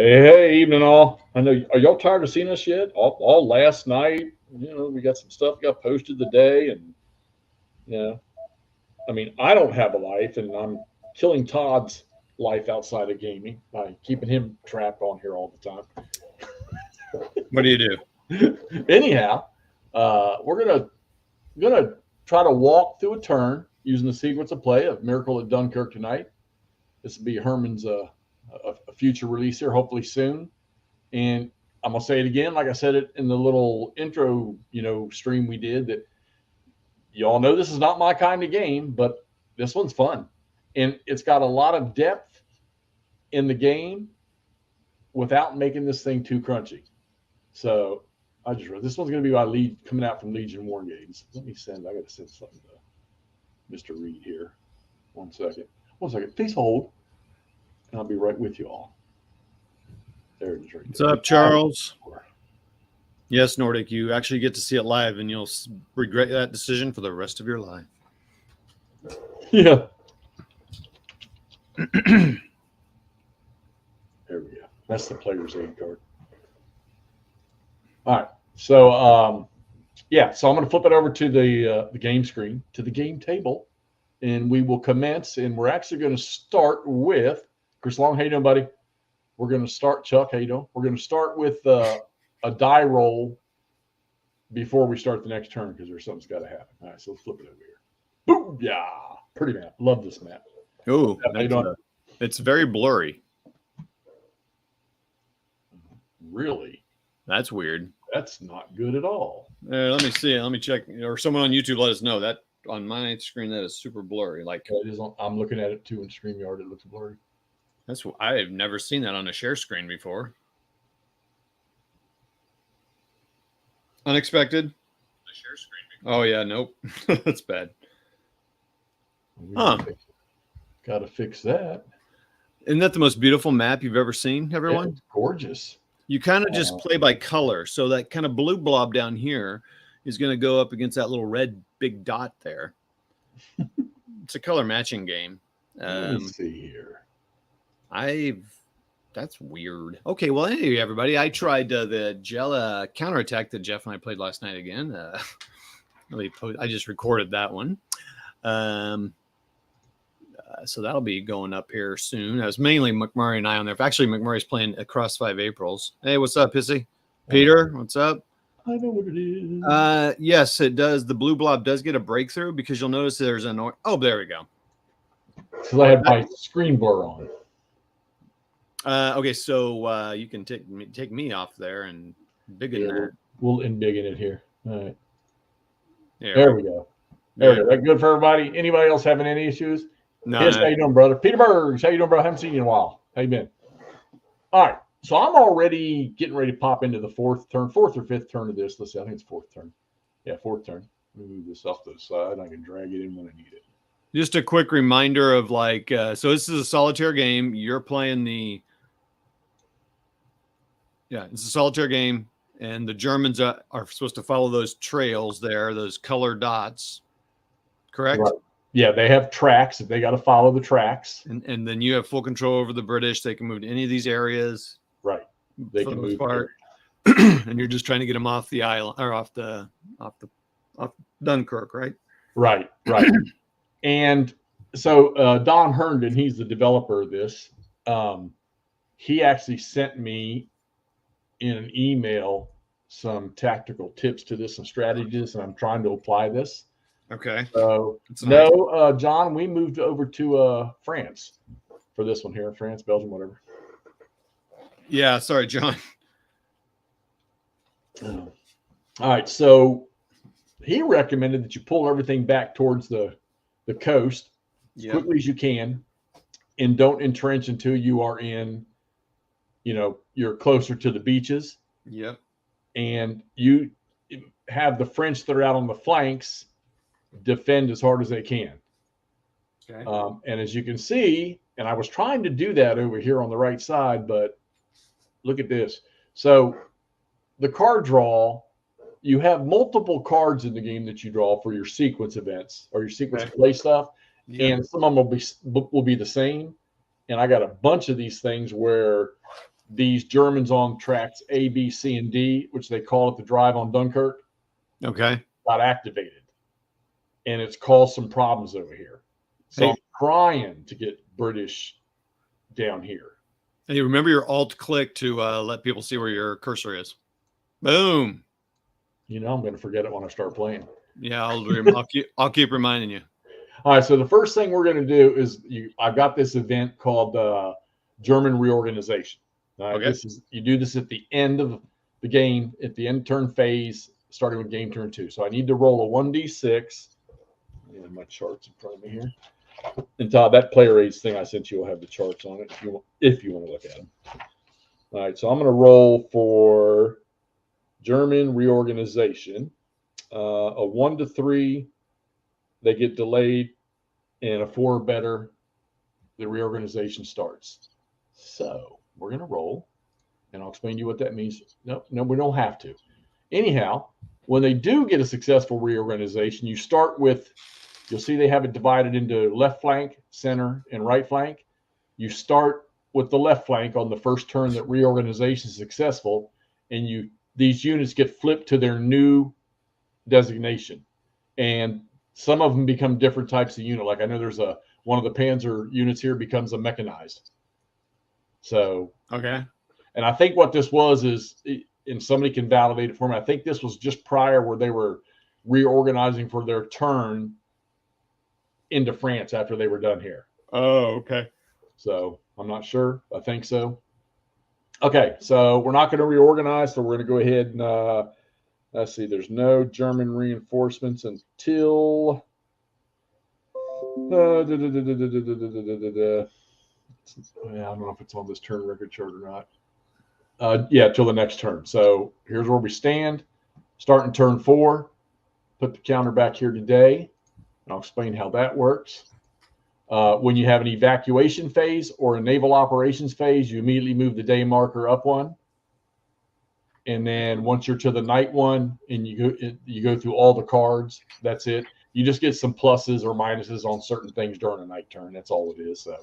Hey, evening all. I know, are y'all tired of seeing us yet? All last night, we got some stuff got posted today, and you know, I mean, I don't have a life, and I'm killing Todd's life outside of gaming by keeping him trapped on here all the What do you do? time. Anyhow, we're gonna try to walk through a turn using the sequence of play of Miracle at Dunkirk tonight. This will be Herman's a future release here, hopefully soon. And I'm gonna say it again, like I said it in the little intro, stream we did. That you all know this is not my kind of game, but this one's fun, and it's got a lot of depth in the game without making this thing too crunchy. So I just wrote this one's gonna be my lead coming out from Legion War Games. I gotta send something to Mr. Reed here. One second. Please hold, and I'll be right with you all. There it is, right What's there. up, Charles? Yes, Nordic, you actually get to see it live, and you'll regret that decision for the rest of your life. Yeah. There we go. That's the player's aid card. All right. So, so I'm going to flip it over to the game screen, to the game table, and we will commence. And we're actually going to start with Chris Long. How you doing, buddy? We're going to start, Chuck. How you doing? We're going to start with a die roll before we start the next turn because there's something's got to happen. All right, so let's flip it over here. Boom! Yeah, pretty map. Love this map. Oh, it's very blurry. Really? That's weird. That's not good at all. Let me see. Let me check. Or someone on YouTube let us know that on my screen that is super blurry. Like it is. I'm looking at it too in StreamYard. It looks blurry. I've never seen that on a share screen before. Unexpected. A share screen before. Oh yeah, nope. That's bad. Got to fix that. Isn't that the most beautiful map you've ever seen, everyone? It's gorgeous. You kind of just play by color. So that kind of blue blob down here is going to go up against that little red big dot there. It's a color matching game. Let me see here. That's weird. Okay, well, anyway, everybody, I tried the Jella counterattack that Jeff and I played last night again. I just recorded that one. So that'll be going up here soon. It was mainly McMurray and I on there. Actually, McMurray's playing across 5 Aprils. Hey, what's up, Pissy? Peter, what's up? I know what it is. Yes, it does. The blue blob does get a breakthrough because you'll notice there's an... Oh, there we go. Because I have my screen blur on. Okay, so you can take me off there and biggen that. We'll embiggen it here. All right. There we go. There we go. That good for everybody? Anybody else having any issues? No. Yes, how you doing, brother? Peter Bergs, how you doing, bro? Haven't seen you in a while. How you been? All right. So I'm already getting ready to pop into the fourth or fifth turn of this. Let's see. I think it's fourth turn. Yeah, fourth turn. Let me move this off to the side. I can drag it in when I need it. Just a quick reminder of so this is a solitaire game. You're playing it's a solitaire game, and the Germans are supposed to follow those trails there, those color dots. Correct? Right. Yeah, they have tracks. They got to follow the tracks. And then you have full control over the British. They can move to any of these areas. Right. They can move part. And you're just trying to get them off the island or off Dunkirk, right? Right. And so Don Herndon, he's the developer of this. He actually sent me in an email some tactical tips to this and strategies, and I'm trying to apply this. Okay. So John, we moved over to France for this one here. France, Belgium, whatever. Yeah, sorry, John. All right. So he recommended that you pull everything back towards the coast as quickly as you can, and don't entrench until you are in, you're closer to the beaches. Yep. And you have the French that are out on the flanks defend as hard as they can. Okay. And as you can see, and I was trying to do that over here on the right side, but look at this. So the card draw, you have multiple cards in the game that you draw for your sequence events or your sequence play stuff. Yep. And some of them will be the same. And I got a bunch of these things where these Germans on tracks A, B, C, and D, which they call it the drive on Dunkirk, Okay. got activated. And it's caused some problems over here. So Hey. I'm trying to get British down here. Hey, remember your alt click to let people see where your cursor is. Boom. I'm going to forget it when I start playing. Yeah, I'll keep reminding you. All right, so the first thing we're going to do is I've got this event called German reorganization. Okay. You do this at the end of the game, at the end turn phase, starting with game turn 2. So I need to roll a 1d6. And my charts in front of me here. And Todd, that player aids thing I sent you will have the charts on it if you want to look at them. All right, so I'm going to roll for German reorganization. A 1 to 3, they get delayed, and a 4 or better, the reorganization starts. So we're going to roll, and I'll explain to you what that means. No, we don't have to. Anyhow, when they do get a successful reorganization, you start with, you'll see they have it divided into left flank, center, and right flank. You start with the left flank on the first turn that reorganization is successful, and these units get flipped to their new designation. And some of them become different types of unit. Like I know there's one of the Panzer units here becomes a mechanized. So, okay. And I think what this was is, and somebody can validate it for me, I think this was just prior where they were reorganizing for their turn into France after they were done here. Oh, okay. So I'm not sure. I think so. Okay, so we're not going to reorganize, so we're going to go ahead and let's see. There's no German reinforcements until I don't know if it's on this turn record chart or not. Yeah, till the next turn. So here's where we stand. Starting turn 4. Put the counter back here today, and I'll explain how that works. When you have an evacuation phase or a naval operations phase, you immediately move the day marker up 1. And then once you're to the night one and you go through all the cards, that's it. You just get some pluses or minuses on certain things during a night turn. That's all it is. So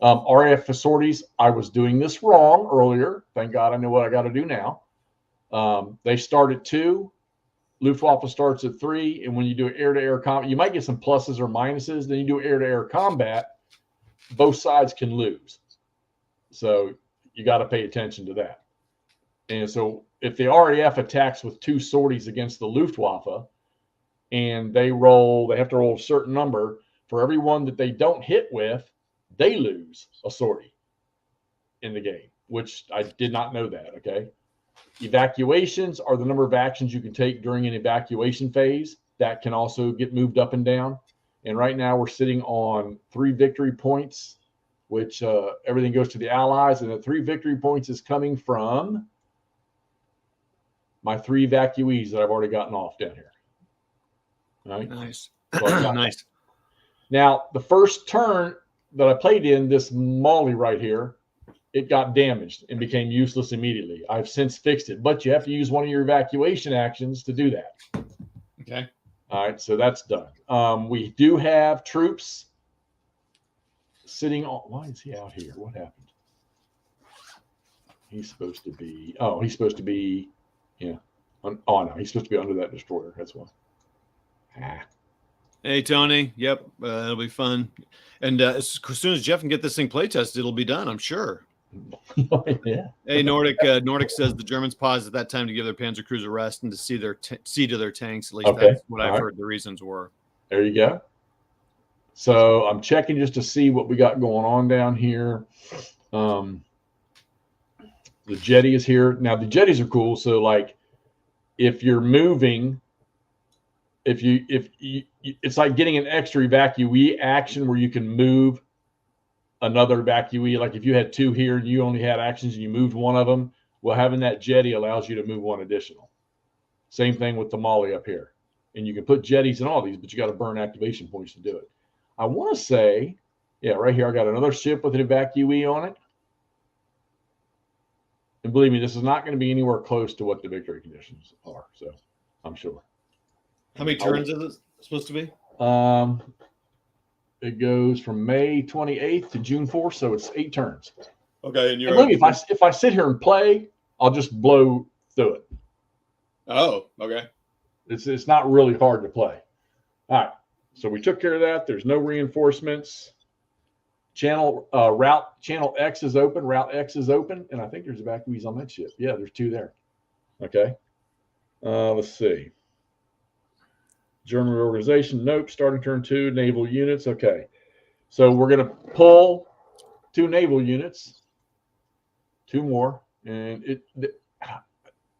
RAF sorties, I was doing this wrong earlier. Thank God I know what I got to do now. They start at 2. Luftwaffe starts at 3. And when you do air-to-air combat, you might get some pluses or minuses. Then you do air-to-air combat, both sides can lose. So you got to pay attention to that. And so if the RAF attacks with 2 sorties against the Luftwaffe and they have to roll a certain number, for every one that they don't hit with, they lose a sortie in the game, which I did not know that, okay? Evacuations are the number of actions you can take during an evacuation phase. That can also get moved up and down. And right now we're sitting on 3 victory points, which everything goes to the Allies. And the 3 victory points is coming from my 3 evacuees that I've already gotten off down here. All right. Nice. So nice. Now, the first turn that I played in, this Molly right here, it got damaged and became useless immediately. I've since fixed it, but you have to use one of your evacuation actions to do that. Okay. All right, so that's done. We do have troops sitting on. Why is he out here? What happened? He's supposed to be. Yeah. Oh, no, he's supposed to be under that destroyer. That's why. Hey, Tony. Yep, it'll be fun. And as soon as Jeff can get this thing playtested, it'll be done, I'm sure. Yeah. Hey, Nordic says the Germans paused at that time to give their Panzer crews a rest and to see to their tanks. At least that's what I've heard the reasons were. There you go. So I'm checking just to see what we got going on down here. The jetty is here. Now, the jetties are cool. So, like, if you're moving, it's like getting an extra evacuee action where you can move another evacuee. Like if you had 2 here and you only had actions and you moved one of them, well, having that jetty allows you to move 1 additional. Same thing with the Molly up here. And you can put jetties in all these, but you got to burn activation points to do it. I want to say, yeah, right here, I got another ship with an evacuee on it. And believe me, this is not going to be anywhere close to what the victory conditions are. So I'm sure. How many turns is it supposed to be? It goes from May 28th to June 4th, so it's 8 turns. Okay, and And look, if I sit here and play, I'll just blow through it. Oh, okay. It's not really hard to play. All right, so we took care of that. There's no reinforcements. Channel X is open. Route X is open, and I think there's evacuees on that ship. Yeah, there's 2 there. Okay. Let's see. German reorganization. Nope. Starting turn 2. Naval units. Okay. So we're going to pull 2 naval units. 2 more, and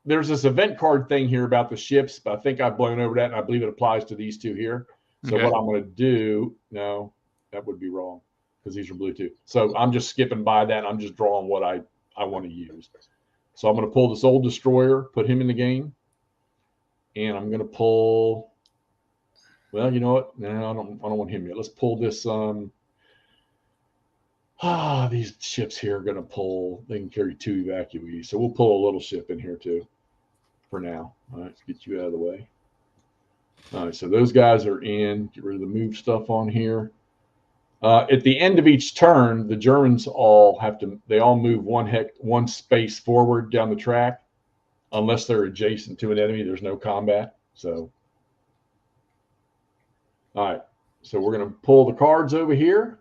there's this event card thing here about the ships, but I think I've blown over that, and I believe it applies to these 2 here. So what I'm going to do, no, that would be wrong because these are blue too. So I'm just skipping by that. I'm just drawing what I want to use. So I'm going to pull this old destroyer, put him in the game, and I'm going to pull. Well, you know what? No, I don't want him yet. Let's pull this. These ships here are going to pull. They can carry 2 evacuees, so we'll pull a little ship in here too. For now, all right. Let's get you out of the way. All right, so those guys are in. Get rid of the move stuff on here. At the end of each turn, the Germans all move one space forward down the track, unless they're adjacent to an enemy. There's no combat. So, all right. So we're going to pull the cards over here.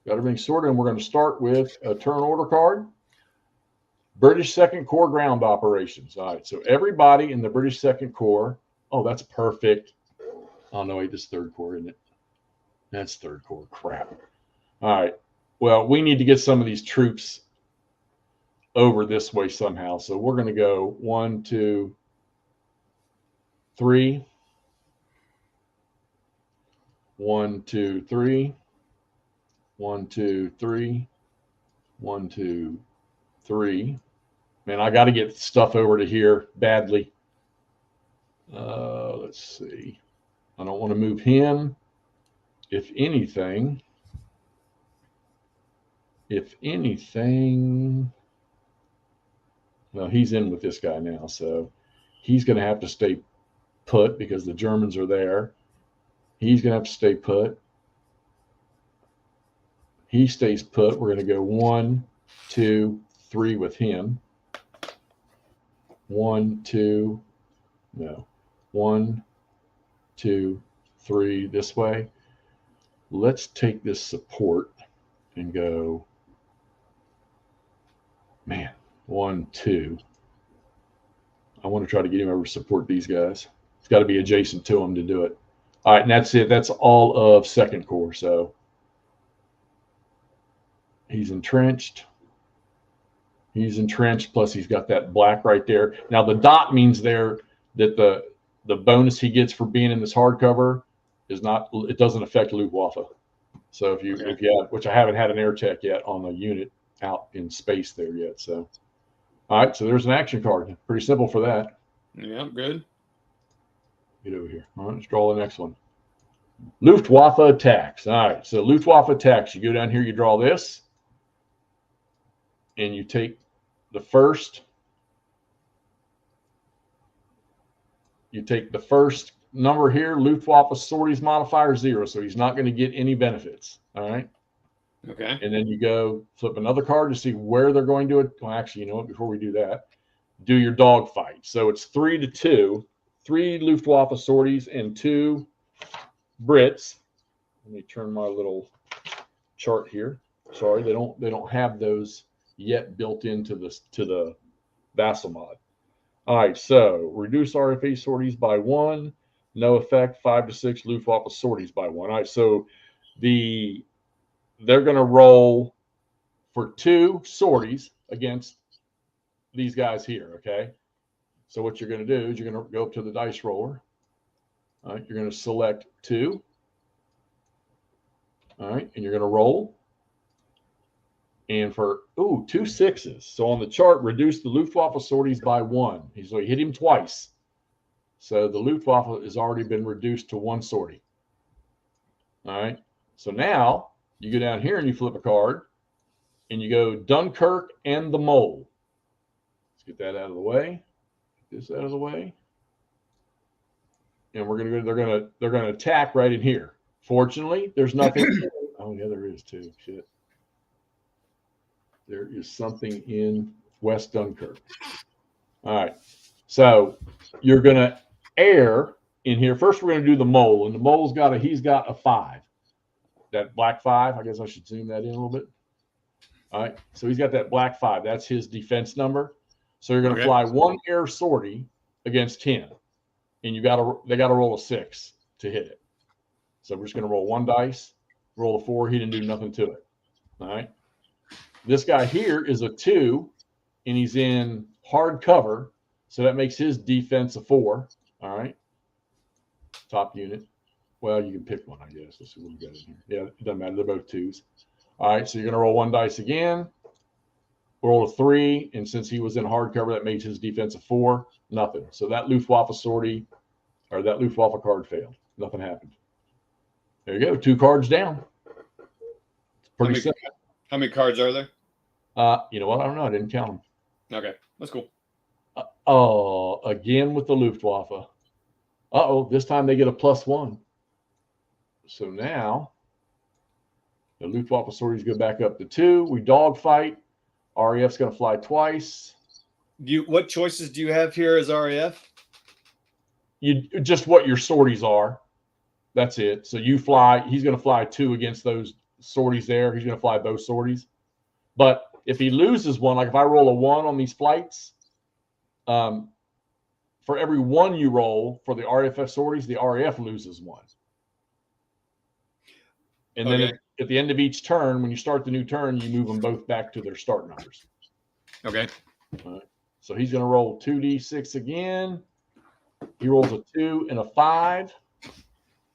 Got everything sorted, and we're going to start with a turn order card. British Second Corps ground operations. All right. So everybody in the British Second Corps. Oh, that's perfect. Oh no, wait, this is Third Corps, isn't it? That's Third Corps. Crap. All right. Well, we need to get some of these troops over this way somehow. So we're going to go 1, 2, 3. 1, 2, 3. 1, 2, 3. 1, 2, 3. Man, I got to get stuff over to here badly. Let's see. I don't want to move him. If anything, well, he's in with this guy now, so he's going to have to stay put because the Germans are there. He's going to have to stay put. He stays put. We're going to go 1, 2, 3 with him. 1, 2, no. 1, 2, 3 this way. Let's take this support and go, man, 1, 2. I want to try to get him over to support these guys. It's got to be adjacent to them to do it. All right, and that's it. That's all of Second Corps. So he's entrenched. He's entrenched, plus he's got that black right there. Now the dot means there that the bonus he gets for being in this hardcover is not, it doesn't affect Luftwaffe. So if you have, which I haven't had an air check yet on a unit out in space there yet. So all right, so there's an action card. Pretty simple for that. Yeah, good. Get over here. All right, let's draw the next one. Luftwaffe attacks. All right, so Luftwaffe attacks. You go down here, you draw this, and you take the first. You take the first number here, Luftwaffe sorties modifier 0, so he's not going to get any benefits. All right. Okay. And then you go flip another card to see where they're going to it. Well, actually, you know what? Before we do that, do your dog fight. So it's 3-2, 3 Luftwaffe sorties and 2 Brits. Let me turn my little chart here. Sorry, they don't have those yet built into the vassal mod. All right, so reduce RFA sorties by 1, no effect. 5-6 Luftwaffe sorties by 1. All right, so they're going to roll for 2 sorties against these guys here. Okay, so what you're going to do is you're going to go up to the dice roller. All right, you're going to select 2. All right, and you're going to roll. And for 2 6s. So on the chart, reduce the Luftwaffe sorties by 1. So he hit him twice. So the Luftwaffe has already been reduced to 1 sortie. All right. So now you go down here and you flip a card, and you go Dunkirk and the Mole. Let's get that out of the way. Get this out of the way. And we're gonna go. They're gonna attack right in here. Fortunately, there's nothing. Oh yeah, there is too. Shit. There is something in West Dunkirk. All right. So you're going to air in here. First, we're going to do the mole. And the mole's he's got a 5. That black 5. I guess I should zoom that in a little bit. All right. So he's got that black 5. That's his defense number. So you're going to fly 1 air sortie against 10. And they got to roll a 6 to hit it. So we're just going to roll 1 dice, roll a 4. He didn't do nothing to it. All right. This guy here is a 2, and he's in hard cover. So that makes his defense a 4. All right. Top unit. Well, you can pick one, I guess. Let's see what we got in here. Yeah, it doesn't matter. They're both 2s. All right. So you're going to roll 1 dice again. Roll a 3. And since he was in hard cover, that makes his defense a 4. Nothing. So that Luftwaffe sortie, or that Luftwaffe card failed. Nothing happened. There you go. 2 cards down. It's pretty simple. How many cards are there? You know what? I don't know. I didn't count them. Okay. That's cool. Again with the Luftwaffe. This time they get a +1. So now the Luftwaffe sorties go back up to 2. We dogfight. RAF's going to fly twice. What choices do you have here as RAF? You just what your sorties are. That's it. So you fly. He's going to fly 2 against those sorties there. He's going to fly both sorties. But if he loses one, like if I roll a 1 on these flights, for every 1 you roll for the RFF sorties, the RAF loses 1. And then at the end of each turn, when you start the new turn, you move them both back to their start numbers. Okay. All right. So he's going to roll 2d6 again. He rolls a 2 and a 5,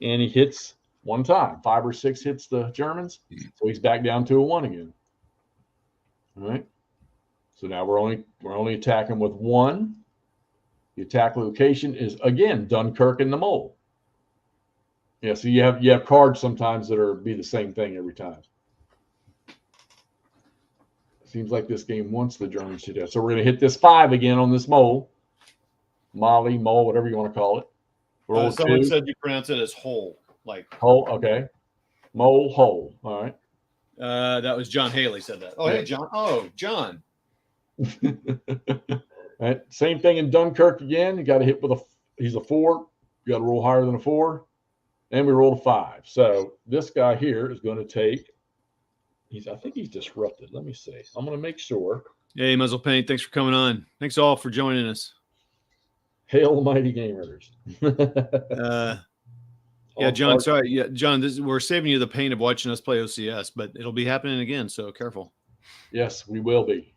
and he hits 1 time. 5 or 6 hits the Germans, so he's back down to a 1 again. All right. So now we're only attacking with 1. The attack location is again Dunkirk and the mole. Yeah, so you have cards sometimes that be the same thing every time. Seems like this game wants the Germans to do it. So we're going to hit this 5 again on this mole. Molly, mole, whatever you want to call it. Someone said you pronounce it as hole. Like hole, okay. Mole, hole. All right. That was John Haley said that. Oh, hey, John. Oh, John. Right. Same thing in Dunkirk again. You got to hit with he's a 4. You got to roll higher than a 4. And we rolled a 5. So this guy here is going to take, I think he's disrupted. Let me see. I'm going to make sure. Hey, Muzzle Paint. Thanks for coming on. Thanks all for joining us. Hail, mighty gamers. Yeah, John. Sorry. Yeah, John, we're saving you the pain of watching us play OCS, but it'll be happening again. So careful. Yes, we will be.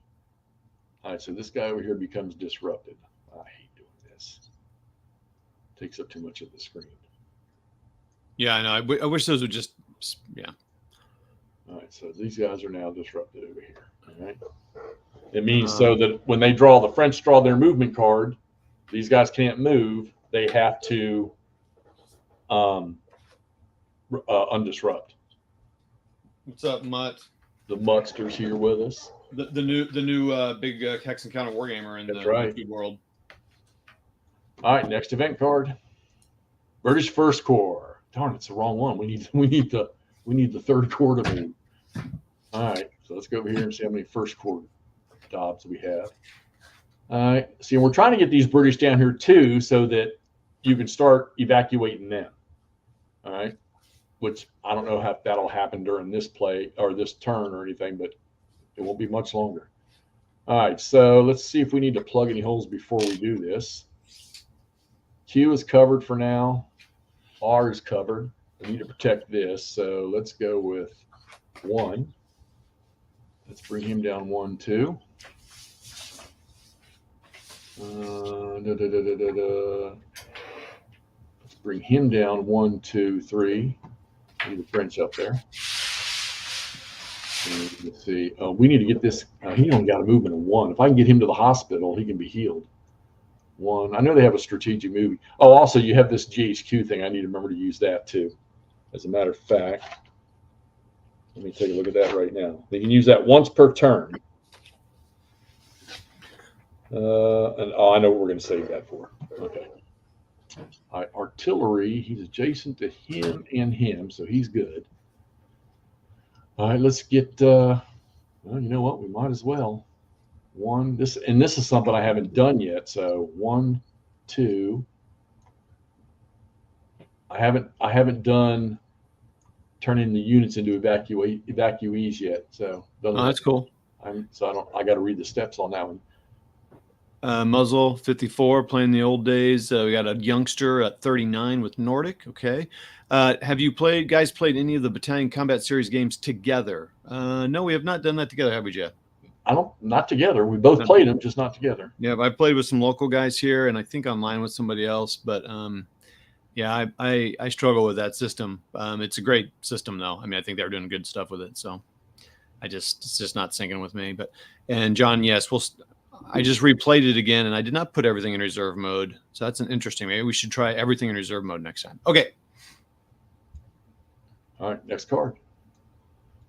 All right. So this guy over here becomes disrupted. I hate doing this. Takes up too much of the screen. Yeah, I know. I wish those would just, yeah. All right, so these guys are now disrupted over here. All right. It means so that when the French draw their movement card, these guys can't move. They have to undisrupt. What's up, Mutt? The Muttster's here with us. The new big Hex Encounter Wargamer in the world. All right, next event card. British First Corps. Darn, it's the wrong one. We need the 3rd Corps to move. All right, so let's go over here and see how many First Corps jobs we have. All right, see, we're trying to get these British down here too, so that you can start evacuating them. All right, which I don't know if that'll happen during this play or this turn or anything, but it won't be much longer. All right, so let's see if we need to plug any holes before we do this. Q is covered for now. R is covered. We need to protect this, so let's go with 1. Let's bring him down 1, 2. Let's bring him down 1, 2, 3. Need the French up there. And let's see. We need to get this. He only got a movement of 1. If I can get him to the hospital, he can be healed. 1. I know they have a strategic movie. Oh, also you have this GHQ thing. I need to remember to use that too. As a matter of fact, let me take a look at that right now. They can use that once per turn. I know what we're going to save that for. Okay. All right, artillery. He's adjacent to him and him, so he's good. All right, let's get. Well, you know what? We might as well. This is something I haven't done yet. So 1, 2. I haven't done turning the units into evacuees yet. So That's cool. I got to read the steps on that one. Muzzle 54 playing the old days. We got a youngster at 39 with Nordic. Okay. Have you guys played any of the Battalion Combat Series games together? No, we have not done that together, have we, Jeff? Not together. We both played them, just not together. Yeah, I played with some local guys here, and I think online with somebody else. But yeah, I struggle with that system. It's a great system, though. I mean, I think they're doing good stuff with it. So it's just not syncing with me. And John, yes, I just replayed it again, and I did not put everything in reserve mode. So that's an interesting. Maybe we should try everything in reserve mode next time. Okay. All right, next card.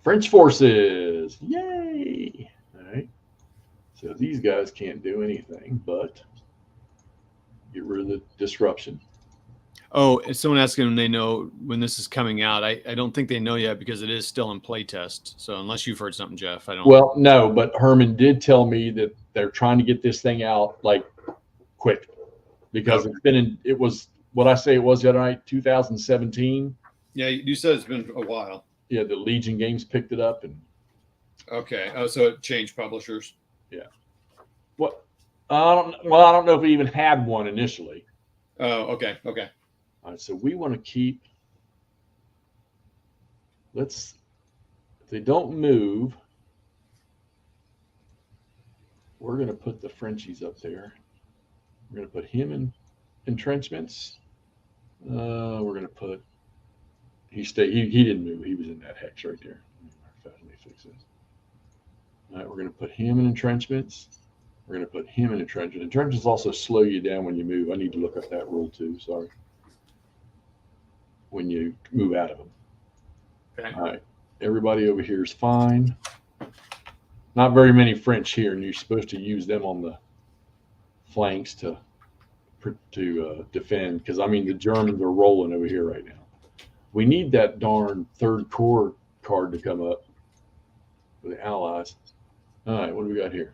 French forces. Yay! All right. So these guys can't do anything but get rid of the disruption. Oh, is someone asking when they know when this is coming out? I don't think they know yet because it is still in playtest. So unless you've heard something, Jeff, I don't. Well, no, but Herman did tell me that they're trying to get this thing out like quick because it was what I say it was the other night, 2017. Yeah, you said it's been a while. Yeah, the Legion Games picked it up and. Okay. Oh, so it changed publishers. Yeah. What? I don't know if we even had one initially. Oh, okay. Okay. All right, so we want to keep. If they don't move, we're going to put the Frenchies up there. We're going to put him in entrenchments. We're going to put. He didn't move. He was in that hex right there. Let me fix this. All right, we're going to put him in entrenchments. We're going to put him in entrenchments. Entrenchments also slow you down when you move. I need to look up that rule too. Sorry. When you move out of them. Okay. All right. Everybody over here is fine. Not very many French here, and you're supposed to use them on the flanks to defend. Because I mean, the Germans are rolling over here right now. We need that darn third corps card to come up for the Allies. All right, what do we got here?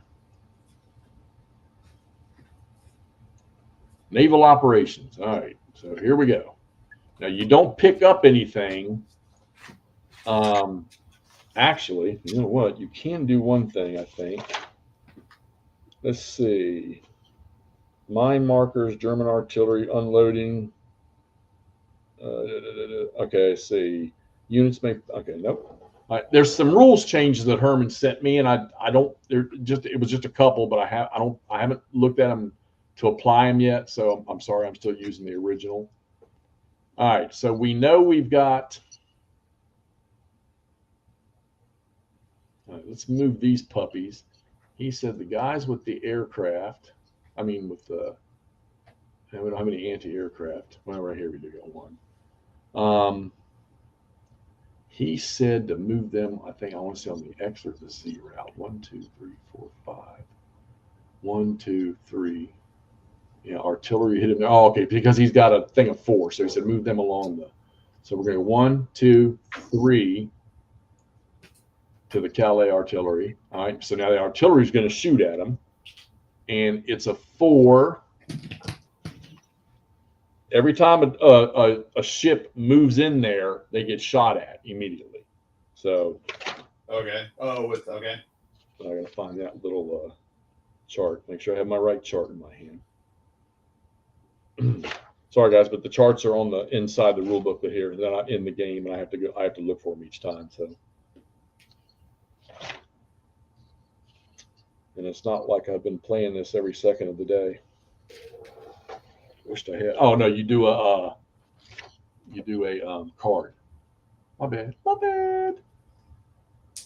Naval operations. All right, so here we go. Now you don't pick up anything. Actually, you know what? You can do one thing, I think. Let's see. Mine markers, German artillery, unloading. Okay, let's see. Units make. Okay, nope. All right, there's some rules changes that Herman sent me, and I don't. It was just a couple, but I haven't looked at them to apply them yet. So I'm sorry, I'm still using the original. All right, so we know we've got. All right, let's move these puppies. He said the guys with the aircraft. I mean, with the. We don't have any anti-aircraft. Well, right here we do got one. He said to move them. I think I want to say on the X or the Z route. 1, 2, 3, 4, 5. 1, 2, 3. Yeah, artillery hit him there. Oh, okay, because he's got a thing of 4. So he said move them along the. So we're going to 1, 2, 3 to the Calais artillery. All right. So now the artillery is going to shoot at them, and it's a 4. Every time a ship moves in there, they get shot at immediately. So. Okay. Oh, okay. So I got to find that little chart. Make sure I have my right chart in my hand. Sorry, guys, but the charts are on the inside the rule book, but here they're not in the game, and I have to look for them each time. So. And it's not like I've been playing this every second of the day. Wished I had. Oh no, you do a card. My bad.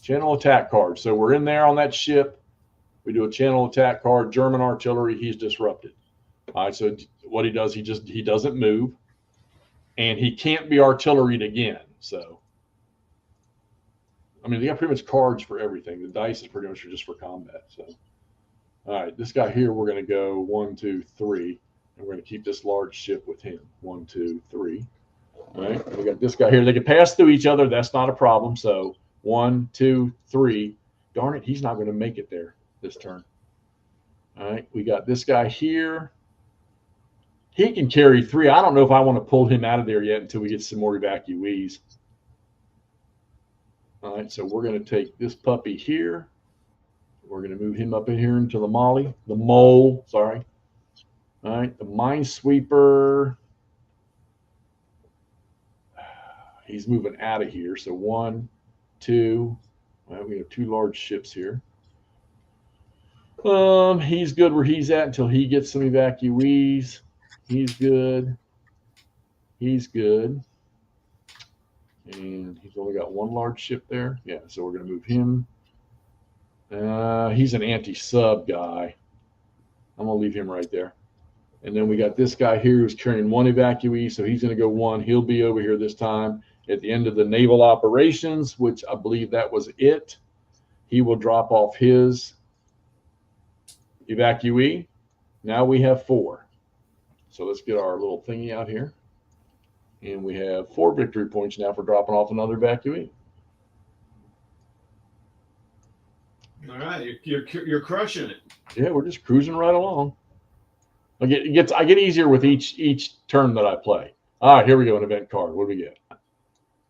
Channel attack card. So we're in there on that ship. We do a channel attack card. German artillery. He's disrupted. All right. So what he does, he doesn't move, and he can't be artilleried again. So. I mean, they got pretty much cards for everything. The dice is pretty much just for combat. So, all right, this guy here, we're going to go 1, 2, 3, and we're going to keep this large ship with him. 1, 2, 3. All right, we got this guy here. They can pass through each other. That's not a problem. So 1, 2, 3. darn it, he's not going to make it there this turn. All right, we got this guy here. He can carry 3. I don't know if I want to pull him out of there yet until we get some more evacuees. All right, so we're going to take this puppy here. We're going to move him up in here into the mole, sorry. All right, the minesweeper. He's moving out of here. So 1, 2. Well, we have 2 large ships here. He's good where he's at until he gets some evacuees. He's good. He's good. And he's only got 1 large ship there. Yeah, so we're going to move him. He's an anti-sub guy. I'm going to leave him right there. And then we got this guy here who's carrying 1 evacuee, so he's going to go 1. He'll be over here this time at the end of the naval operations, which I believe that was it. He will drop off his evacuee. Now we have 4. So let's get our little thingy out here. And we have 4 victory points now for dropping off another evacuee. All right, you're crushing it. Yeah, we're just cruising right along. I get easier with each turn that I play. All right, here we go, an event card. What do we get?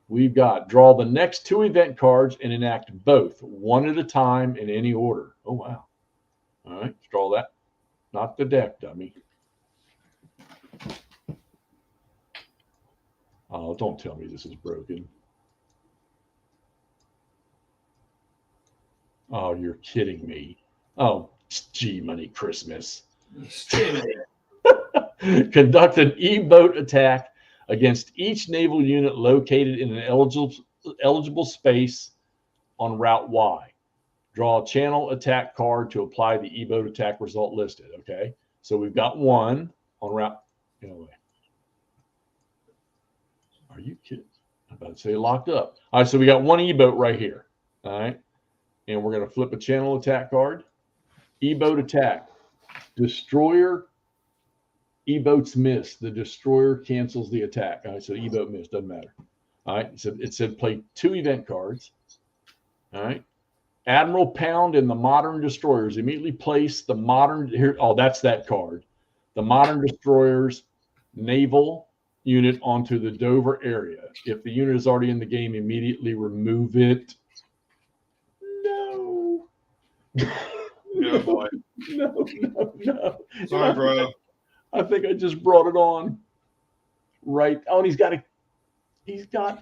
We've got draw the next 2 event cards and enact both, 1 at a time in any order. Oh, wow. All right, let's draw that. Not the deck, dummy. Oh, don't tell me this is broken. Oh, you're kidding me. Oh, gee, money Christmas. Conduct an E-boat attack against each naval unit located in an eligible space on Route Y. Draw a channel attack card to apply the E-boat attack result listed. Okay, so we've got 1 on route. Anyway, are you kidding? I'm about to say locked up. All right, so we got 1 E-boat right here. All right, and we're going to flip a channel attack card. E-boat attack. Destroyer. E-boats miss. The destroyer cancels the attack. All right, so E-boat miss. Doesn't matter. All right, so it said play 2 event cards. All right. Admiral Pound and the modern destroyers. Immediately place the modern here. Oh, that's that card. The modern destroyers naval unit onto the Dover area. If the unit is already in the game, immediately remove it. No. No, boy. No. Sorry, bro. I think I just brought it on. Right. Oh, and he's got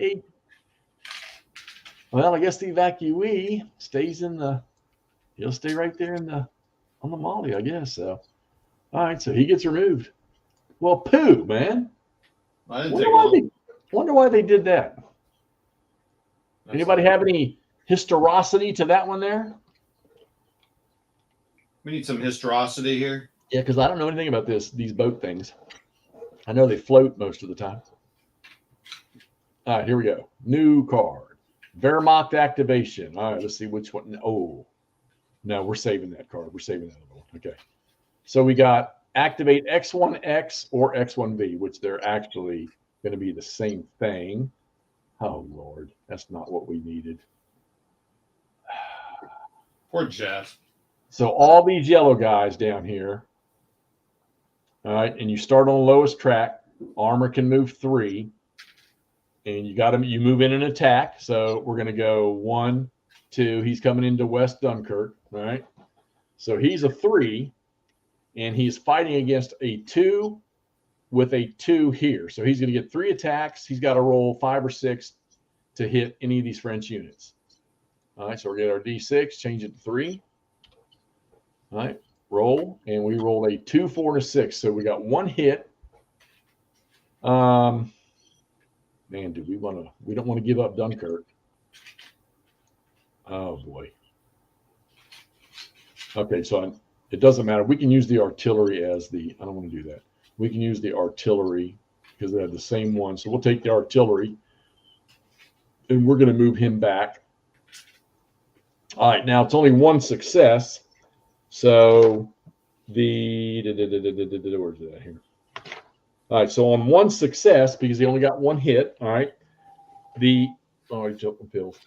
a. Well, I guess the evacuee stays he'll stay right there on the molly, I guess. So, all right, so he gets removed. Well, poo, man. I didn't take long. Wonder why they did that. Anybody have any historicity to that one there? We need some historicity here. Yeah, because I don't know anything about these boat things. I know they float most of the time. All right, here we go. New card. Wehrmacht activation. All right, let's see which one. Oh, no, we're saving that card. We're saving that other one. Okay. So we got activate X1X or X1V, which they're actually going to be the same thing. Oh, Lord. That's not what we needed. Poor Jeff. So all these yellow guys down here. All right, and you start on the lowest track. Armor can move 3. And you move in an attack. So we're going to go 1, 2. He's coming into West Dunkirk, right? So he's a 3, and he's fighting against a 2 with a 2 here. So he's going to get 3 attacks. He's got to roll 5 or 6 to hit any of these French units. All right, so we're going to get our D6, change it to 3. All right, roll, and we rolled a 2, 4, and a 6. So we got 1 hit. Man, we don't want to give up Dunkirk. Oh, boy. Okay, so it doesn't matter. We can use the artillery I don't want to do that. We can use the artillery because they have the same one. So we'll take the artillery, and we're going to move him back. All right, now it's only 1 success. So where's that here? All right, so on 1 success, because he only got 1 hit, all right, he took the pills.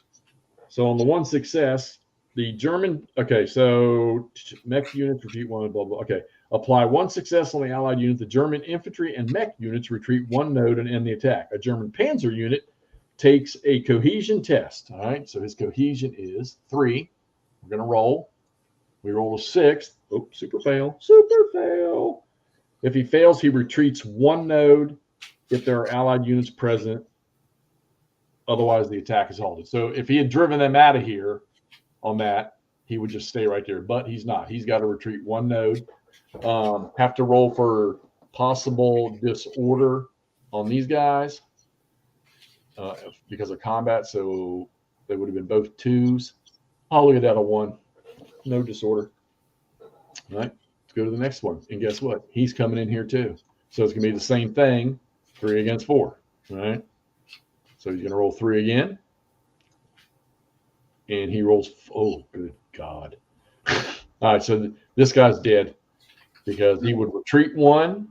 So on the 1 success, The German, okay, so mech units retreat one, blah, blah. Okay, apply one success on the Allied unit. The German infantry and mech units retreat one node and end the attack. A German panzer unit takes a cohesion test. All right, so his cohesion is 3. We're going to roll. We roll a 6. Oh, super fail. Super fail. If he fails, he retreats one node if there are Allied units present. Otherwise, the attack is halted. So if he had driven them out of here on that, he would just stay right there. But he's not. He's got to retreat one node. Have to roll for possible disorder on these guys because of combat. So they would have been both 2s. Oh, look at that, a 1. No disorder. All right, let's go to the next one. And guess what? He's coming in here too. So it's going to be the same thing, 3 against 4. All right. So he's going to roll 3 again. And he rolls, oh, good God. All right, so this guy's dead because he would retreat 1,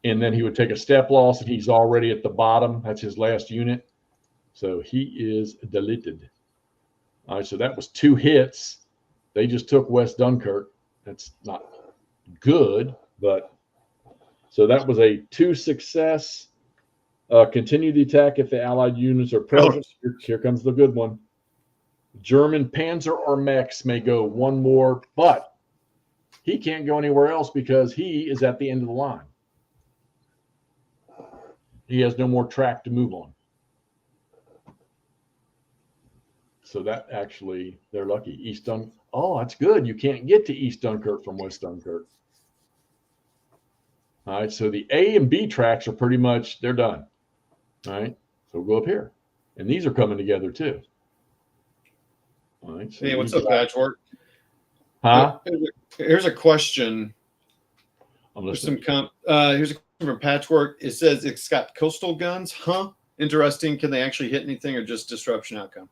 and then he would take a step loss, and he's already at the bottom. That's his last unit. So he is deleted. All right, so that was 2 hits. They just took West Dunkirk. That's not good, but so that was a 2 success. Continue the attack if the Allied units are present. Here comes the good one. German panzer or mechs may go 1 more, but he can't go anywhere else because he is at the end of the line. He has no more track to move on. So that actually, they're lucky. East Dunkirk. Oh, that's good. You can't get to East Dunkirk from West Dunkirk. All right, so the A and B tracks are pretty much, they're done. All right, so we'll go up here. And these are coming together too. All right. So hey, what's up, Patchwork? Huh? Here's a question. Here's a question from Patchwork. It says it's got coastal guns. Huh? Interesting. Can they actually hit anything or just disruption outcome?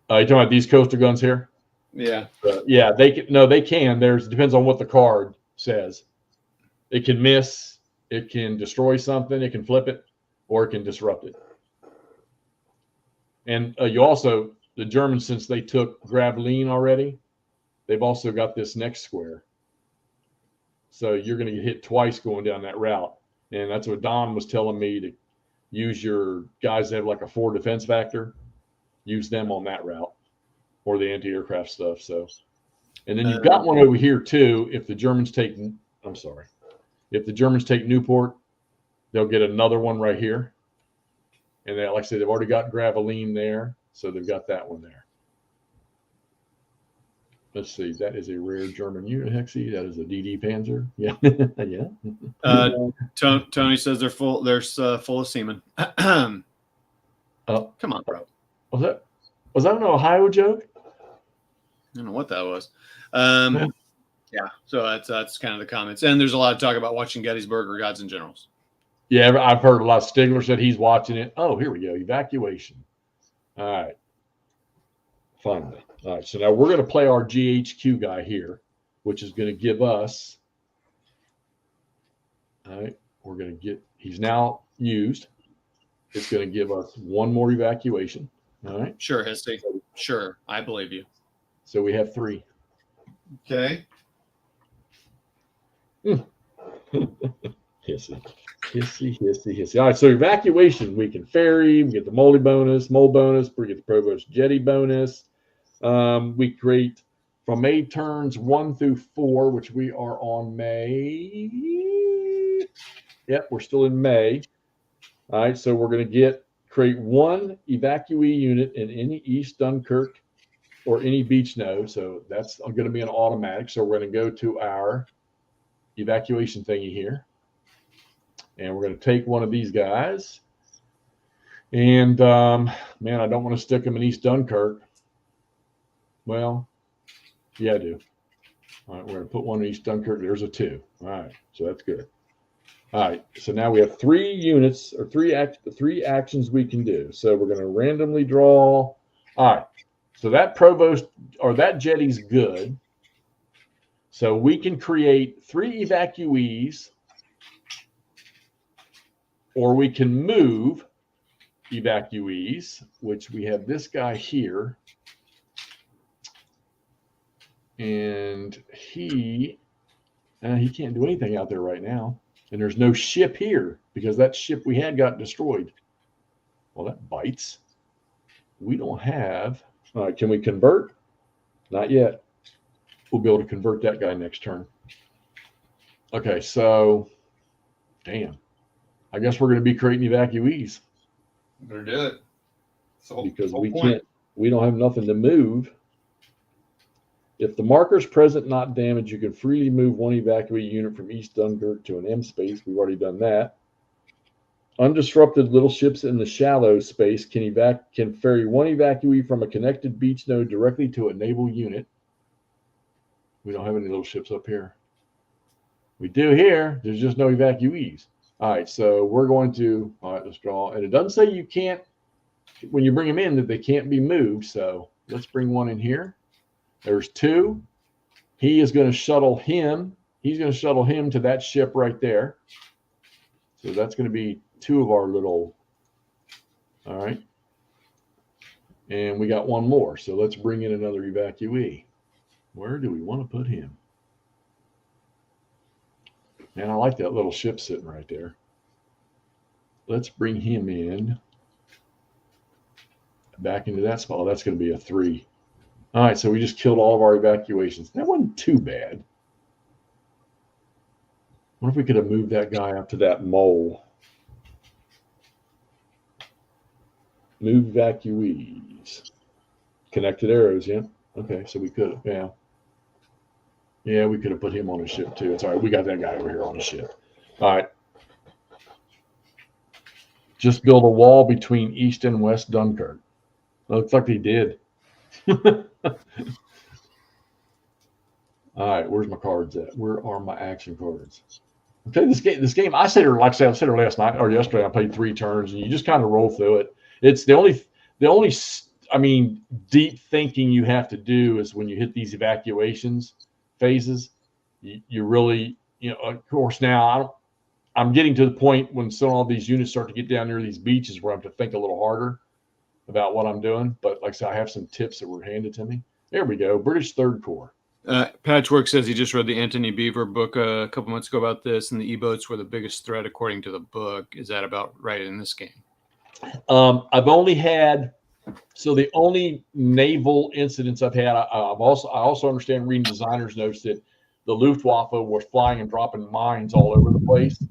You talking about these coastal guns here? Yeah. Yeah, they can. No, they can. Depends on what the card says. It can miss. It can destroy something. It can flip it, or it can disrupt it. And you also, the Germans, since they took Gravelines already, they've also got this next square. So you're going to get hit twice going down that route. And that's what Don was telling me, to use your guys that have like a 4 defense factor. Use them on that route or the anti-aircraft stuff. So, and then you've got one over here too. If the Germans take Newport, they'll get another one right here. And they, like I said, they've already got Gravelines there. So they've got that one there. Let's see. That is a rare German unit, Hexy. That is a DD Panzer. Yeah. Yeah. Tony says they're full. They're full of semen. Come on, bro. Was that an Ohio joke? I don't know what that was. Yeah. So that's kind of the comments. And there's a lot of talk about watching Gettysburg or Gods and Generals. Yeah, I've heard a lot. Stigler said he's watching it. Oh, here we go. Evacuation. All right. Finally. All right. So now we're going to play our GHQ guy here, which is going to give us. All right. We're going to get. He's now used. It's going to give us 1 more evacuation. All right. Sure, Hexy. Sure. I believe you. So we have 3. Okay. Hissy. All right, so evacuation, we can ferry, we get the mole bonus, we get the provost jetty bonus. We create from May turns 1 through 4, which we are on May. Yep, we're still in May. All right, so we're going to create 1 evacuee unit in any East Dunkirk or any beach node. So that's going to be an automatic. So we're going to go to our evacuation thingy here. And we're going to take one of these guys. And, man, I don't want to stick them in East Dunkirk. Well, yeah, I do. All right, we're going to put one in East Dunkirk. There's a 2. All right, so that's good. All right, so now we have 3 units or 3 actions we can do. So we're going to randomly draw. All right, so that provost or that jetty's good. So we can create 3 evacuees, or we can move evacuees, which we have this guy here. And he can't do anything out there right now. And there's no ship here because that ship we had got destroyed. Well, that bites. We don't have. All right, can we convert? Not yet. We'll be able to convert that guy next turn. Okay, so, damn. I guess we're going to be creating evacuees. Better do it. Because we don't have nothing to move. If the marker's present, not damaged, you can freely move one evacuee unit from East Dunkirk to an M space. We've already done that. Undisrupted little ships in the shallow space can ferry one evacuee from a connected beach node directly to a naval unit. We don't have any little ships up here. We do here. There's just no evacuees. All right, so we're going to, all right, let's draw. And it doesn't say you can't, when you bring them in, that they can't be moved. So let's bring one in here. There's two. He is going to shuttle him. He's going to shuttle him to that ship right there. So that's going to be two of our little, all right. And we got one more. So let's bring in another evacuee. Where do we want to put him? Man, I like that little ship sitting right there. Let's bring him in back into that spot. Oh, that's going to be a 3. All right, so we just killed all of our evacuations. That wasn't too bad. What if we could have moved that guy up to that mole? Move evacuees. Connected arrows, yeah. Okay, so we could have, yeah. Yeah, we could have put him on a ship too. It's all right. We got that guy over here on a ship. All right. Just build a wall between East and West Dunkirk. Looks like they did. All right, where's my cards at? Where are my action cards? Okay, this game, I said her, like I said her last night or yesterday. I played 3 turns, and you just kind of roll through it. It's the only, I mean, deep thinking you have to do is when you hit these evacuations phases. You really, of course, now I'm getting to the point when some of these units start to get down near these beaches where I have to think a little harder about what I'm doing. But like I said, I have some tips that were handed to me. There we go. British Third Corps. Patchwork says he just read the Anthony Beaver book a couple months ago about this, and the E-boats were the biggest threat according to the book. Is that about right in this game? I've only had, so the only naval incidents I've had, I also understand reading designers' notes that the Luftwaffe was flying and dropping mines all over the place,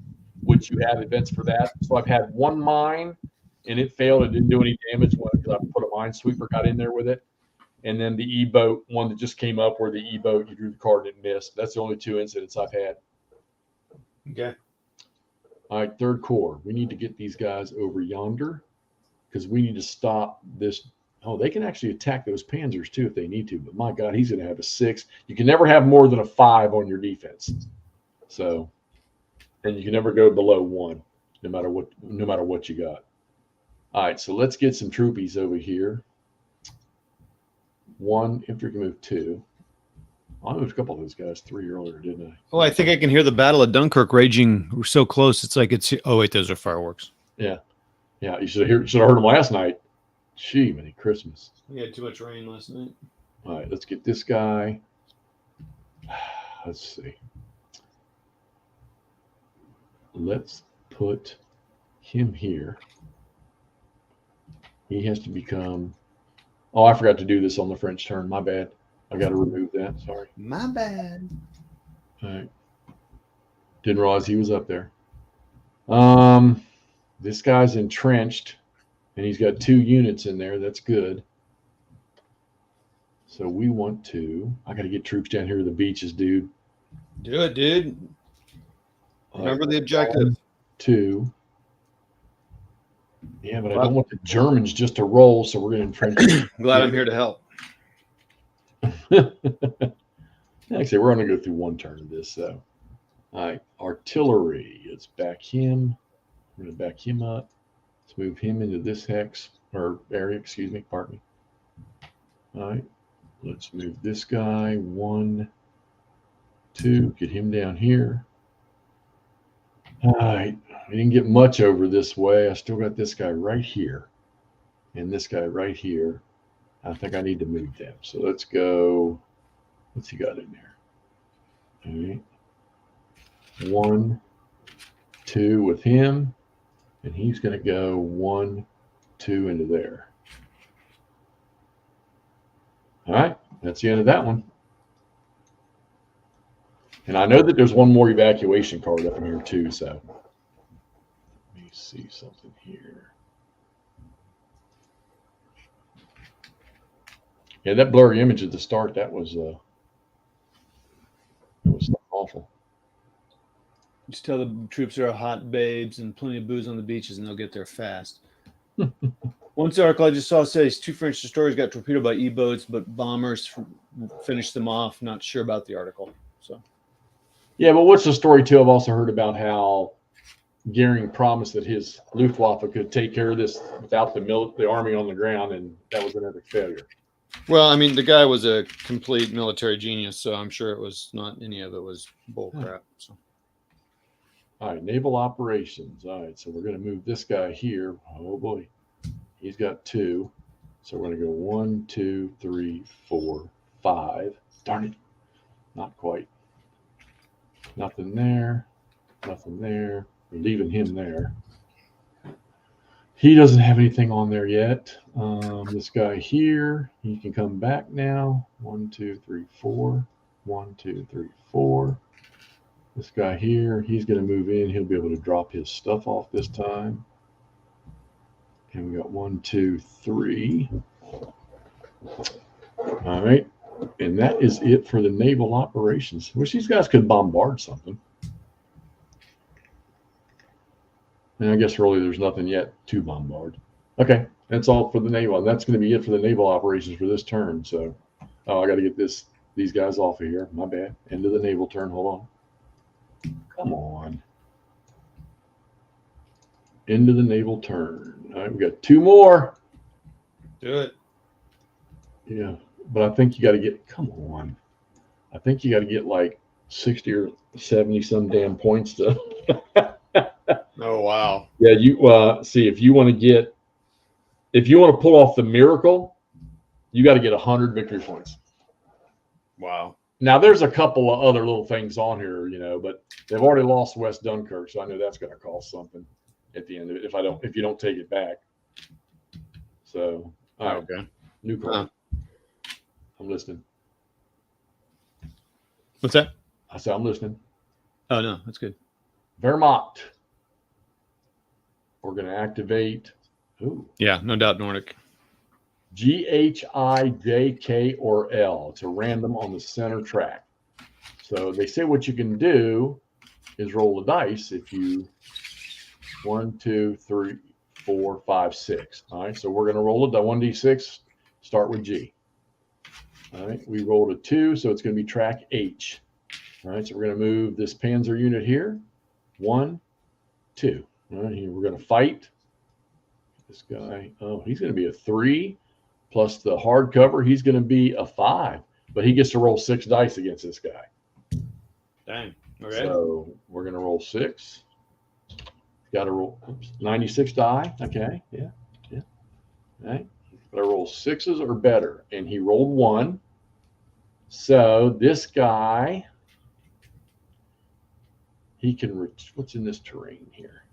which you have events for that. So I've had one mine and it failed. It didn't do any damage because I put a minesweeper, got in there with it. And then the E-boat, one that just came up where the E-boat, you drew the card and it missed. That's the only 2 incidents I've had. Okay. All right, Third Corps. We need to get these guys over yonder because we need to stop this. Oh, they can actually attack those panzers too if they need to. But my God, he's going to have a 6. You can never have more than a 5 on your defense. So, and you can never go below 1, no matter what you got. All right, so let's get some troopies over here. 1 infantry can move 2. I moved a couple of those guys 3 earlier, didn't I? Oh, I think I can hear the Battle of Dunkirk raging. We're so close. It's like it's. Oh wait, those are fireworks. Yeah, yeah. You should have heard them last night. Gee, many Christmas. We had too much rain last night. All right, let's get this guy. Let's see. Let's put him here. He has to become. Oh, I forgot to do this on the French turn. My bad. I got to remove that. Sorry. My bad. All right. Didn't realize he was up there. This guy's entrenched, and he's got 2 units in there. That's good. So we want to. I got to get troops down here to the beaches, dude. Do it, dude. Remember the objective. 1, 2. Yeah, but I don't want the Germans just to roll, so we're going to entrench. Glad I'm here to help. Actually, we're going to go through 1 turn of this. So, all right, artillery. Let's back him. We're going to back him up. Let's move him into this hex or area. Excuse me. Pardon me. All right, let's move this guy. 1, 2. Get him down here. All right, we didn't get much over this way. I still got this guy right here and this guy right here. I think I need to move them. So let's go What's he got in there? All right. 1, 2 with him, and he's going to go 1, 2 into there. All right, that's the end of that one. And I know that there's one more evacuation card up in here too, so let me see something here. Yeah, that blurry image at the start, that was awful. Just tell the troops there are hot babes and plenty of booze on the beaches, and they'll get there fast. One article I just saw says 2 French destroyers got torpedoed by E-boats, but bombers finished them off. Not sure about the article. So, yeah, but what's the story too? I've also heard about how Goering promised that his Luftwaffe could take care of this without the army on the ground, and that was another failure. well, I mean, the guy was a complete military genius, so I'm sure it was not any of it was bull crap. So. All right, naval operations. All right, so we're going to move this guy here. Oh boy, he's got 2. So we're going to go 1, 2, 3, 4, 5. Darn it, not quite. Nothing there. Nothing there. We're leaving him there. He doesn't have anything on there yet. This guy here, he can come back now. 1, 2, 3, 4. 1, 2, 3, 4. This guy here, he's going to move in. He'll be able to drop his stuff off this time. And we got 1, 2, 3. All right. And that is it for the naval operations. Wish these guys could bombard something. And I guess really there's nothing yet to bombard. Okay. That's all for the naval. And that's going to be it for the naval operations for this turn. So, I got to get these guys off of here. My bad. End of the naval turn. Hold on. Come on. Into the naval turn. All right, we got 2 more. Do it. Yeah, but I think you got to get, come on. I think you got to get like 60 or 70 some damn points to. Oh, wow. Yeah, you see, if you want to pull off the miracle, you got to get 100 victory points. Wow. Now, there's a couple of other little things on here, but they've already lost West Dunkirk, so I know that's going to cost something at the end of it if you don't take it back. So, all right, okay. New card. I'm listening. What's that? I said I'm listening. Oh, no, that's good. Wehrmacht. We're going to activate. Ooh. Yeah, no doubt, Nordic. GHI, or L. It's a random on the center track. So they say what you can do is roll the dice if you 1, 2, 3, 4, 5, 6. All right, so we're going to roll it. 1d6. Start with G. All right, we rolled a 2, so it's going to be track H. All right, so we're going to move this Panzer unit here. 1, 2. All right, here we're going to fight this guy. Oh, he's going to be a 3. Plus the hard cover, he's going to be a 5, but he gets to roll 6 dice against this guy. Dang. Okay. So we're going to roll 6. Got to roll 96 die. Okay. Yeah. All right. Got to roll 6s or better, and he rolled 1. So this guy, he can. What's in this terrain here?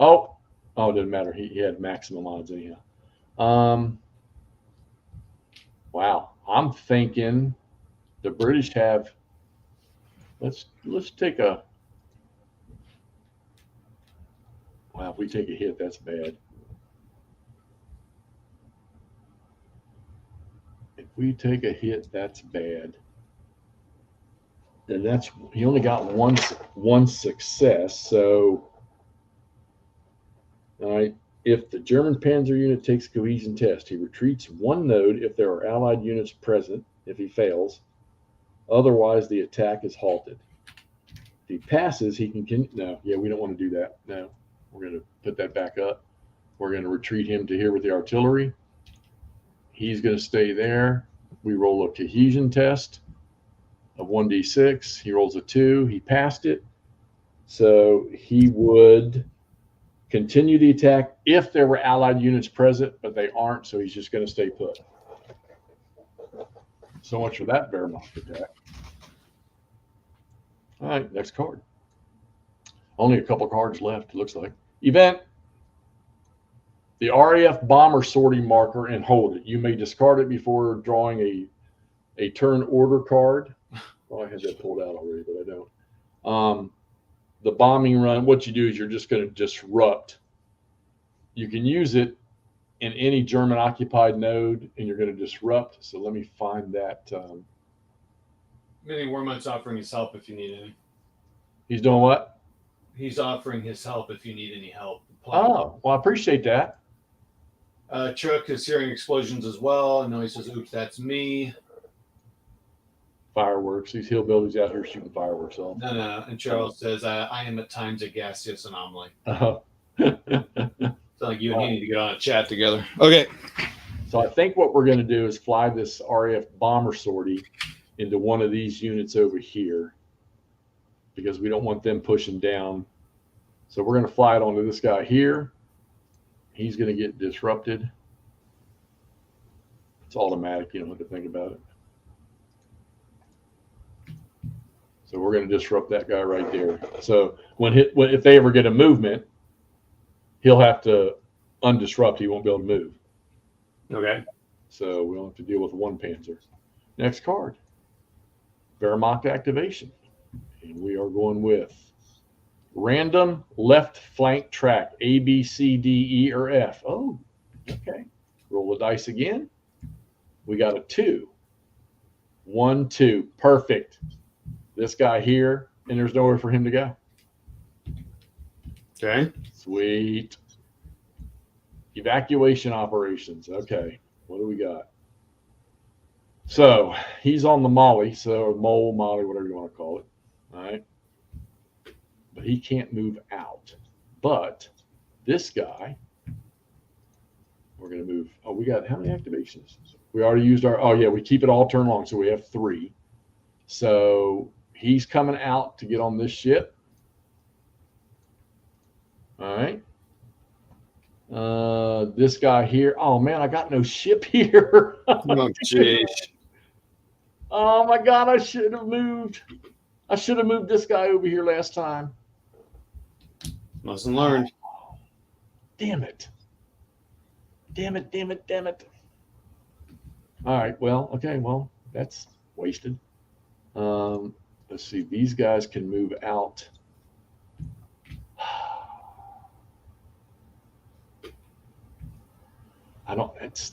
Oh, it doesn't matter. He had maximum odds anyhow. Wow, I'm thinking the British have. Let's take a. Wow, if we take a hit, that's bad. If we take a hit, that's bad. And that's he only got one success. So, all right. If the German Panzer unit takes a cohesion test, he retreats 1 node if there are Allied units present, if he fails. Otherwise, the attack is halted. If he passes, he can no, yeah, we don't want to do that. No, we're going to put that back up. We're going to retreat him to here with the artillery. He's going to stay there. We roll a cohesion test of 1d6. He rolls a 2. He passed it. So he would continue the attack if there were Allied units present, but they aren't, so he's just going to stay put. So much for that Wehrmacht attack. All right, next card. Only a couple cards left, it looks like. Event. The RAF bomber sorting marker and hold it. You may discard it before drawing a turn order card. Oh, I had that pulled out already, but I don't. The bombing run, what you do is you're just going to disrupt. You can use it in any German occupied node, and you're going to disrupt. So let me find that. Mini Warmight's offering his help if you need any. He's doing what? He's offering his help if you need any help. Oh, well, I appreciate that. Chuck is hearing explosions as well. I know he says, oops, that's me. Fireworks. These hillbillies out here shooting fireworks off. No. And Charles says, I am at times a gaseous anomaly. Uh-huh. It's like you and he need to get on a chat together. Okay. So I think what we're going to do is fly this RAF bomber sortie into one of these units over here because we don't want them pushing down. So we're going to fly it onto this guy here. He's going to get disrupted. It's automatic. You don't have to think about it. So we're going to disrupt that guy right there. So if they ever get a movement, he'll have to undisrupt. He won't be able to move. Okay. So we don't have to deal with one Panzer. Next card. Wehrmacht activation. And we are going with random left flank track, A, B, C, D, E, or F. Oh, okay. Roll the dice again. We got a 2. 1, 2. Perfect. This guy here, and there's nowhere for him to go. Okay. Sweet. Evacuation operations. Okay. What do we got? So he's on the Molly, so Mole, Molly, whatever you want to call it. All right. But he can't move out. But this guy, we're going to move. Oh, we got how many activations? We already used our, oh, yeah, we keep it all turn long. So we have 3. So he's coming out to get on this ship. All right. This guy here. Oh, man, I got no ship here. Oh, jeez. Oh, my God, I should have moved. I should have moved this guy over here last time. Lesson learned. Oh, damn it. Damn it. All right, well, okay, well, that's wasted. Let's see. These guys can move out. It's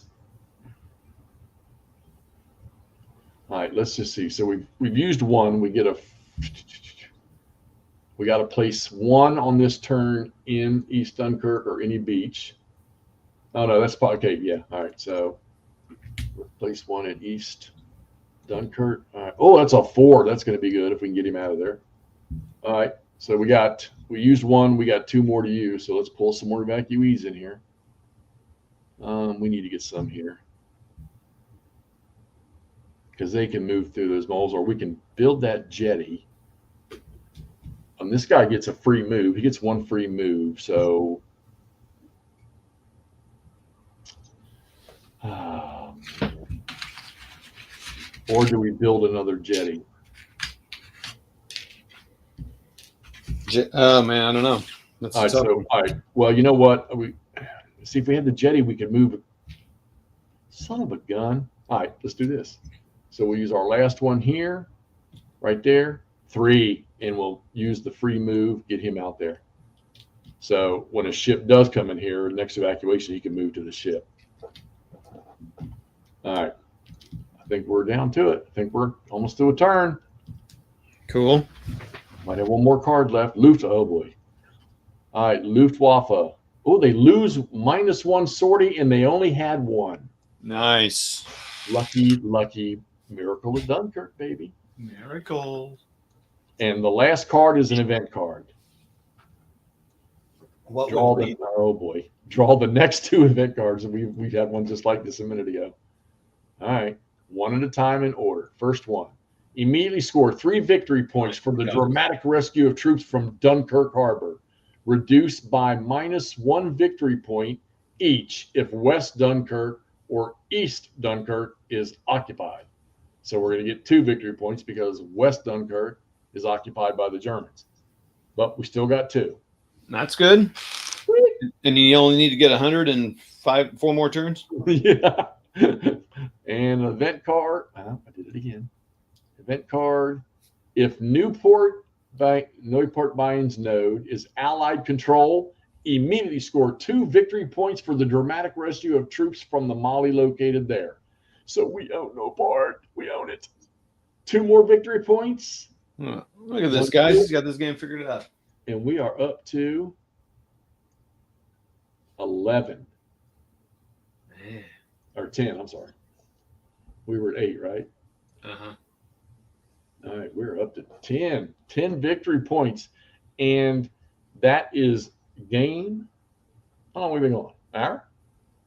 all right. Let's just see. So we've used 1. We got to place 1 on this turn in East Dunkirk or any beach. Oh no, that's okay. Yeah. All right. So place 1 in East Dunkirk. All right. Oh, that's a 4. That's going to be good if we can get him out of there. All right. So we used 1. We got 2 more to use. So let's pull some more evacuees in here. We need to get some here because they can move through those moles, or we can build that jetty. And this guy gets a free move. He gets 1 free move. So or do we build another jetty? Oh, man, I don't know. That's All right, so, all right. Well, you know what? See, if we had the jetty, we could move. Son of a gun. All right, let's do this. So we'll use our last one here, right there, 3, and we'll use the free move, get him out there. So when a ship does come in here, next evacuation, he can move to the ship. All right. I think we're down to it. I think we're almost to a turn. Cool. Might have 1 more card left. Oh, boy. All right, Luftwaffe. Oh, they lose -1 sortie, and they only had 1. Nice. Lucky Miracle of Dunkirk, baby. Miracle. And the last card is an event card. Draw the next 2 event cards, and we had one just like this a minute ago. All right, 1 at a time in order. First one. Immediately score 3 victory points for the dramatic rescue of troops from Dunkirk Harbor. Reduced by -1 victory point each if West Dunkirk or East Dunkirk is occupied. So we're going to get 2 victory points because West Dunkirk is occupied by the Germans. But we still got 2. That's good. And you only need to get 4 more turns. Yeah. And event card. I did it again. Event card. If Newport Bayon's node is Allied control, immediately score 2 victory points for the dramatic rescue of troops from the Mali located there. So we own Newport. We own it. 2 more victory points. Look at this, guys. He's got this game figured out. And we are up to 11. Man. Or 10, I'm sorry. We were at 8, right? Uh-huh. All right, we're up to 10. 10 victory points. And that is game. How long have we been going? An hour?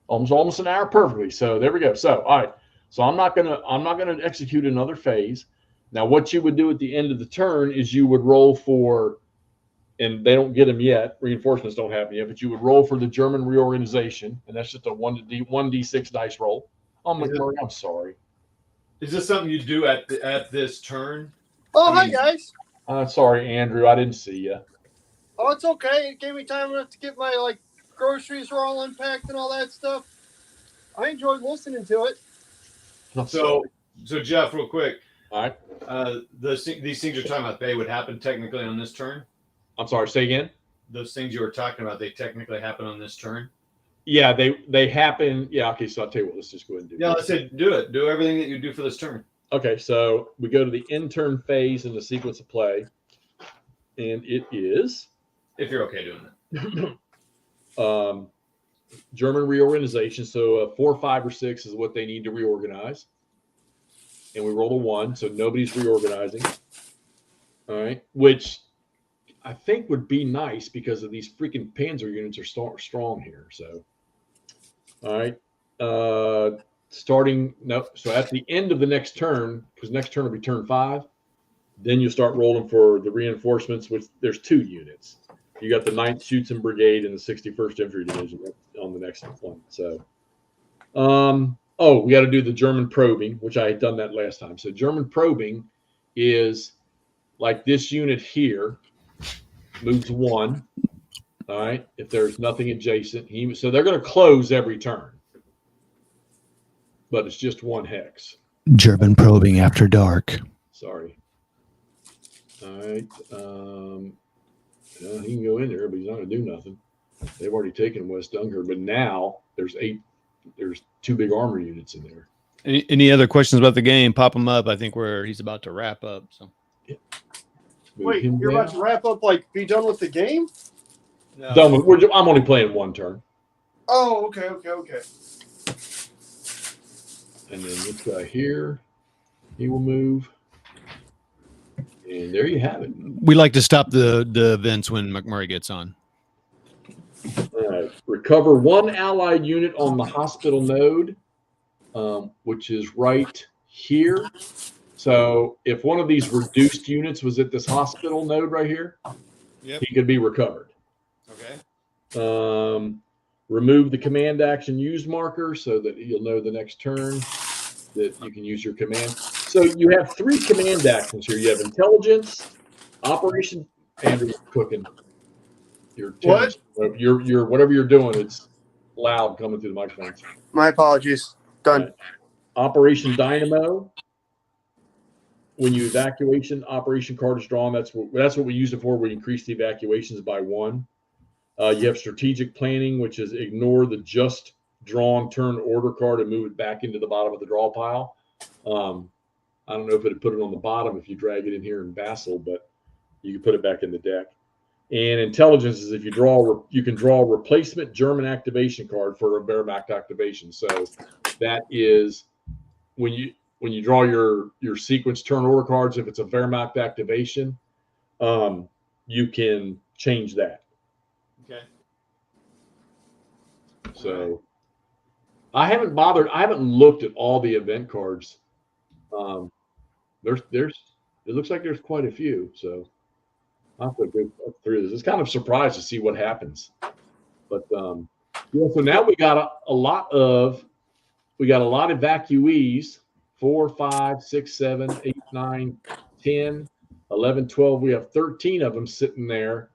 Almost an hour perfectly. So there we go. So all right. So I'm not gonna execute another phase. Now, what you would do at the end of the turn is you would roll for, and they don't get them yet. Reinforcements don't happen yet, but you would roll for the German reorganization, and that's just a 1d6 dice roll. Oh, McMurray, I'm sorry. Is this something you do at this turn? Oh, hi guys. Sorry, Andrew, I didn't see you. Oh, it's okay. It gave me time enough to get my groceries were all unpacked and all that stuff. I enjoyed listening to it. So Jeff, real quick. All right. These things you're talking about, they would happen technically on this turn? I'm sorry, say again? Those things you were talking about, they technically happen on this turn? Yeah, they happen. Yeah, okay, so I'll tell you what, let's just go ahead and do it. Yeah, let's say do it. Do everything that you do for this turn. Okay, so we go to the end turn phase in the sequence of play, and it is... If you're okay doing that. German reorganization. So 4, 5, or 6 is what they need to reorganize. And we roll a 1, so nobody's reorganizing. All right, which I think would be nice because of these freaking Panzer units are strong here. So, all right, so at the end of the next turn, because next turn will be turn 5, then you start rolling for the reinforcements, which there's 2 units. You got the 9th Schutzen Brigade and the 61st Infantry Division on the next one. So, we got to do the German probing, which I had done that last time. So German probing is like this unit here moves 1. All right, if there's nothing adjacent, so they're going to close every turn, but it's just 1 hex. German probing after dark. Sorry. All right. He can go in there, but he's not going to do nothing. They've already taken West Dunkirk, but now there's 2 big armor units in there. Any other questions about the game? Pop them up. I think he's about to wrap up. So, yeah. Wait, you're about to wrap up? Like, be done with the game? no. Done with, I'm only playing 1 turn. Oh, okay. And then this guy here, he will move. And there you have it. We like to stop the events when McMurray gets on. All right. Recover 1 allied unit on the hospital node, which is right here. So if one of these reduced units was at this hospital node right here, he could be recovered. Okay. Remove the command action used marker so that you'll know the next turn that you can use your command. So you have 3 command actions here. You have intelligence, operation, Andrew cooking. What? Your whatever you're doing, it's loud coming through the microphones. My apologies. Done. Right. Operation Dynamo. When you evacuation operation card is drawn, that's what we use it for. We increase the evacuations by 1. You have strategic planning, which is ignore the just drawn turn order card and move it back into the bottom of the draw pile. I don't know if it'd put it on the bottom if you drag it in here in Basel, but you can put it back in the deck. And intelligence is if you can draw a replacement German activation card for a Wehrmacht activation. So that is when you draw your sequence turn order cards, if it's a Wehrmacht activation, you can change that. Okay. So I haven't looked at all the event cards. It looks like there's quite a few. So I'll have to go through this. It's kind of surprised to see what happens. But so now we got a lot of evacuees 4, 5, 6, 7, 8, 9, 10, 11, 12. We have 13 of them sitting there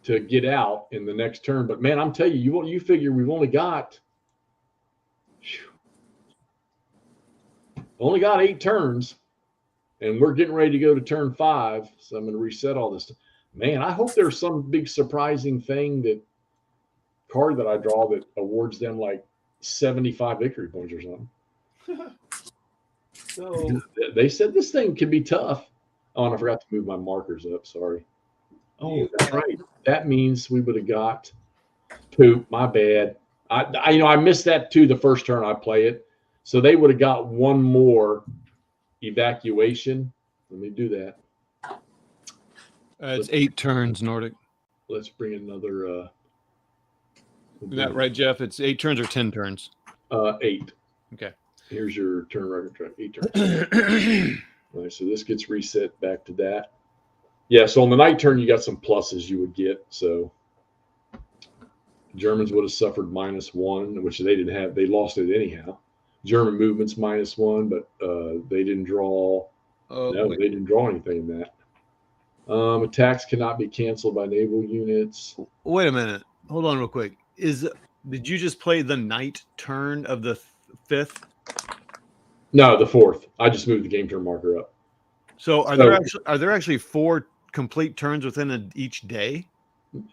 to get out in the next turn. But man, I'm telling you, you figure we've only got 8 turns, and we're getting ready to go to turn 5. So I'm going to reset all this. Man, I hope there's some big surprising card that I draw that awards them like 75 victory points or something. So they said this thing could be tough. Oh, and I forgot to move my markers up. Sorry. Oh, that's right. That means we would have got poop. My bad. I missed that too the first turn I play it. So they would have got one more evacuation. Let me do that. It's 8 turns, Nordic. Let's bring another. Is that right, Jeff? It's 8 turns or 10 turns? 8. Okay. Here's your turn record. 8 turns. All right, so this gets reset back to that. Yeah, so on the night turn, you got some pluses you would get. So Germans would have suffered -1, which they didn't have. They lost it anyhow. German movements -1, but they didn't draw. They didn't draw anything in that. Attacks cannot be canceled by naval units. Wait a minute. Hold on real quick. Did you just play the night turn of the 5th? No, the 4th. I just moved the game turn marker up. So are there actually 4 complete turns within each day?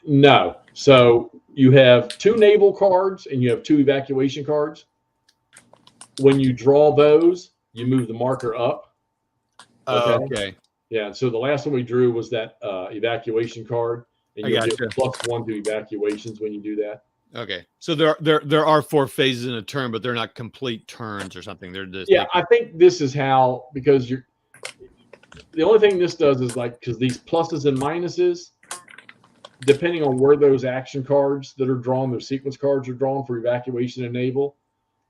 No. So you have 2 naval cards and you have 2 evacuation cards. When you draw those, you move the marker up. Okay. Yeah. So the last one we drew was that evacuation card, and you'll get +1 to evacuations when you do that. Okay. So there are 4 phases in a turn, but they're not complete turns or something. They're just I think this is how, because the only thing this does is because these pluses and minuses, depending on where those action cards that are drawn, those sequence cards are drawn for evacuation and naval,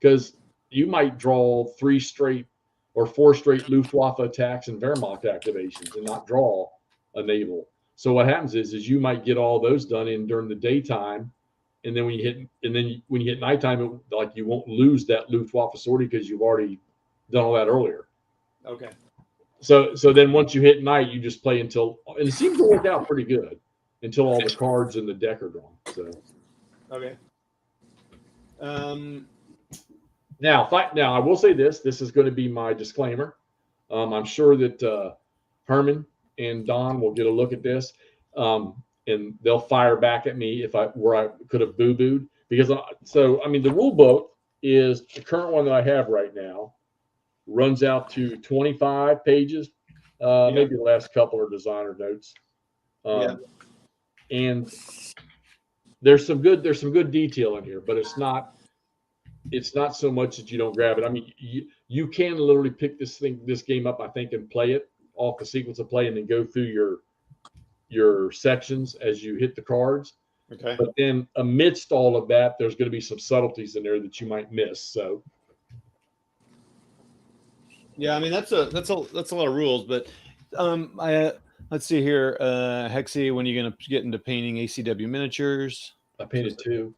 because you might draw 3 straight or 4 straight Luftwaffe attacks and Wehrmacht activations and not draw a naval. So what happens is you might get all those done during the daytime, and then when you hit nighttime, you won't lose that Luftwaffe sortie because you've already done all that earlier. Okay. So then once you hit night, you just play until, and it seems to work out pretty good until all the cards in the deck are drawn. So okay. Now I will say this is going to be my disclaimer. I'm sure that Herman and Don will get a look at this, and they'll fire back at me where I could have boo-booed, because the rule book is the current one that I have right now runs out to 25 pages. Maybe the last couple are designer notes. And there's some good detail in here, but it's not so much that you don't grab it. I mean, you can literally pick this game up, I think, and play it off the sequence of play, and then go through your sections as you hit the cards. Okay. But then amidst all of that, there's going to be some subtleties in there that you might miss. So yeah, I mean that's a lot of rules, but let's see here, Hexy, when are you going to get into painting ACW miniatures? I painted 2.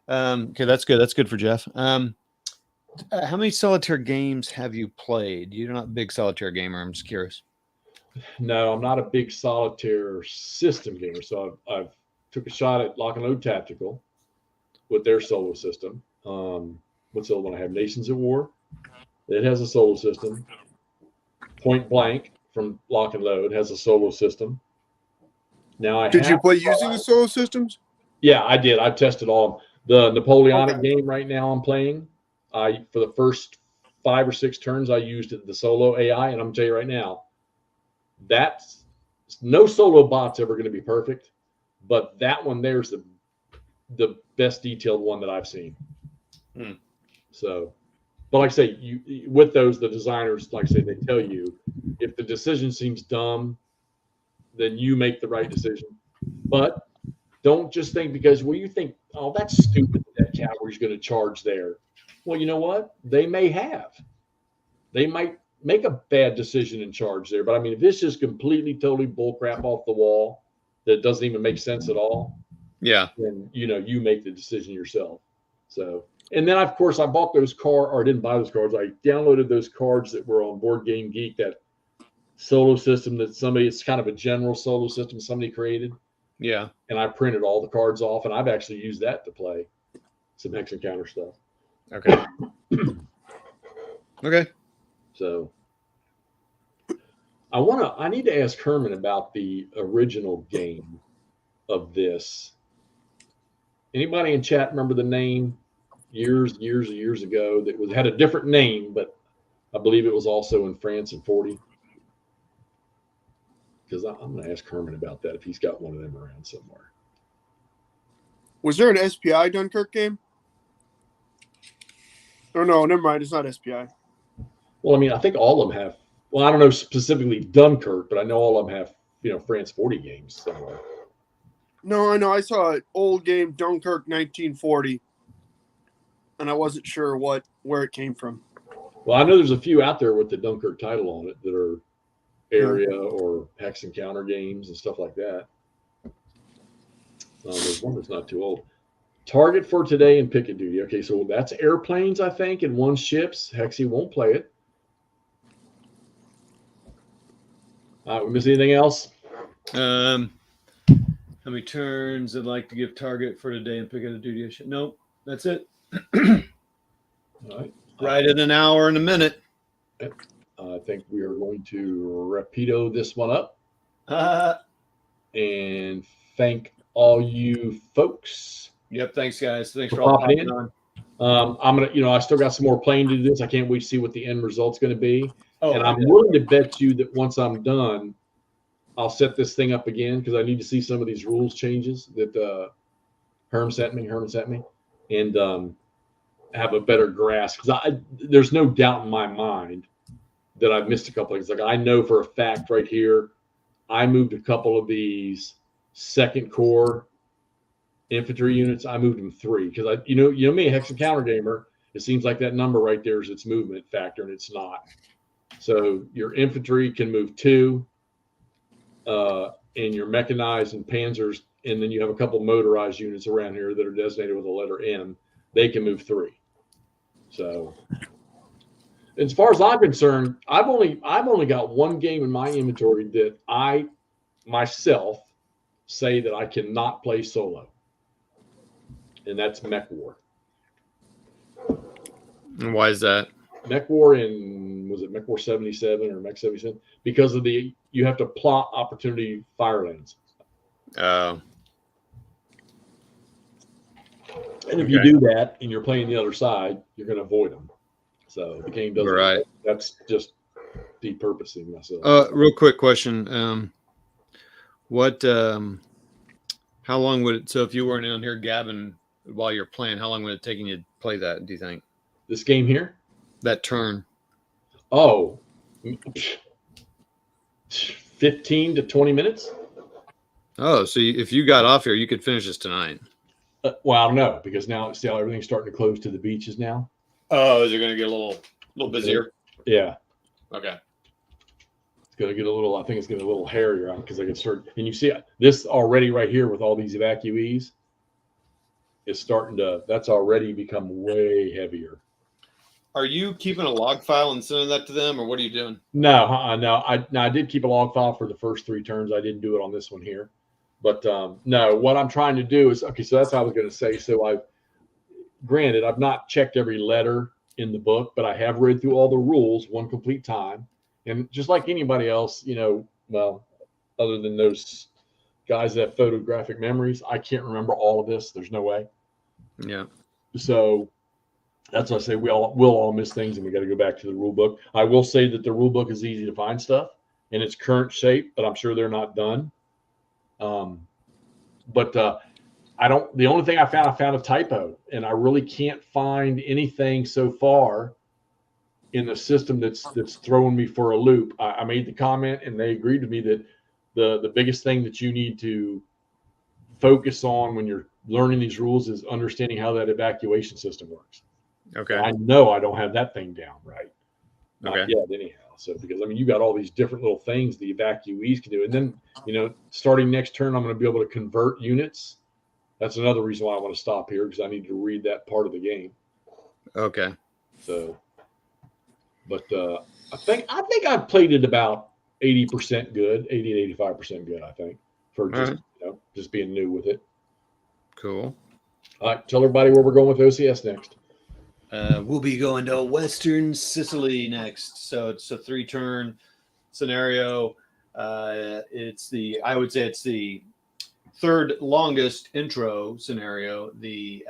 Okay, that's good. That's good for Jeff. How many solitaire games have you played? You're not a big solitaire gamer. I'm just curious. No, I'm not a big solitaire system gamer. So I've took a shot at Lock and Load Tactical with their solo system. What's the other one I have? Nations at War. It has a solo system. Point Blank from Lock and Load has a solo system. Now Did you play using the solo systems? Yeah, I did. I tested all of them. The Napoleonic game right now I'm playing, for the first 5 or 6 turns, I used the solo AI, and I'm going to tell you right now, that's no solo bot's ever going to be perfect, but that one there's the best detailed one that I've seen. So, but like I say, with those, the designers, like I say, they tell you if the decision seems dumb, then you make the right decision. But don't just think you think, oh, that's stupid that cavalry's going to charge there. Well, you know what? They may have. They might make a bad decision and charge there. But I mean, if it's just completely, totally bullcrap off the wall that doesn't even make sense at all, yeah, then you make the decision yourself. So, And then, of course, I bought those cards, or I didn't buy those cards. I downloaded those cards that were on Board Game Geek, that solo system that it's kind of a general solo system somebody created. Yeah. And I printed all the cards off, and I've actually used that to play some Hex Encounter stuff. Okay. Okay. So I need to ask Herman about the original game of this. Anybody in chat remember the name years ago that had a different name, but I believe it was also in France in 40? Because I'm going to ask Herman about that if he's got one of them around somewhere. Was there an SPI Dunkirk game? Oh, no, never mind. It's not SPI. Well, I mean, I think all of them have. Well, I don't know specifically Dunkirk, but I know all of them have, France 40 games somewhere. No, I know. I saw an old game, Dunkirk 1940, and I wasn't sure where it came from. Well, I know there's a few out there with the Dunkirk title on it that are area or Hex Encounter games and stuff like that. There's one that's not too old. Target for today and Picket Duty. Okay, so that's airplanes, I think, and one ships. Hexy won't play it. We miss anything else? How many turns I'd like to give Target for today and Picket Duty? Nope, that's it. All right. Right at an hour and a minute. I think we are going to rapido this one up and thank all you folks. Yep. Thanks, guys. Thanks for all all popping in. on. I'm gonna, I still got some more playing to do this. I can't wait to see what the end result's going to be. Oh, and I'm willing to bet you that once I'm done, I'll set this thing up again because I need to see some of these rules changes that Herman sent me, and have a better grasp. Because there's no doubt in my mind that I've missed a couple of things. Like I know for a fact right here, I moved a couple of these second corps infantry units. I moved them 3 because you know me, a Hex Encounter gamer. It seems like that number right there is its movement factor, and it's not. So your infantry can move 2, and your mechanized and panzers, and then you have a couple motorized units around here that are designated with the letter M. They can move 3. So, as far as I'm concerned, I've only got one game in my inventory that I myself say that I cannot play solo, and that's Mech War. And why is that? Mech War was it Mech War 77 or Mech 77? Because of you have to plot opportunity fire lanes. Oh. And if you do that and you're playing the other side, you're going to avoid them. So the game doesn't. Right. That's just depurposing myself. Real quick question. How long would it, so if you weren't in here gabbing while you're playing, how long would it take you to play that, do you think? This game here? That turn. Oh, 15 to 20 minutes. Oh, so if you got off here, you could finish this tonight. Well, I don't know because now see how everything's starting to close to the beaches now. Oh, is it going to get a little busier? Yeah. Okay. It's going to get I think it's going to get a little hairier because I can start, and you see this already right here with all these evacuees is that's already become way heavier. Are you keeping a log file and sending that to them, or what are you doing? No. I did keep a log file for the first 3 turns. I didn't do it on this one here. But no, what I'm trying to do is, okay, so that's what I was going to say. So granted, I've not checked every letter in the book, but I have read through all the rules one complete time. And just like anybody else, well, other than those guys that have photographic memories, I can't remember all of this. There's no way. Yeah. So that's why I say we'll all miss things, and we got to go back to the rule book. I will say that the rule book is easy to find stuff in its current shape, but I'm sure they're not done. The only thing I found a typo, and I really can't find anything so far in the system that's throwing me for a loop. I made the comment, and they agreed with me that the biggest thing that you need to focus on when you're learning these rules is understanding how that evacuation system works. Okay. I know I don't have that thing down right. Not Okay. yet, anyhow. So because you got all these different little things the evacuees can do, and then starting next turn, I'm going to be able to convert units. That's another reason why I want to stop here because I need to read that part of the game. Okay. So, but I think I've played it about 80% good, 80 to 85% good. I think for just Alright. just being new with it. Cool. All right, tell everybody where we're going with OCS next. We'll be going to Western Sicily next. So it's a 3-turn scenario. I would say it's the third longest intro scenario. The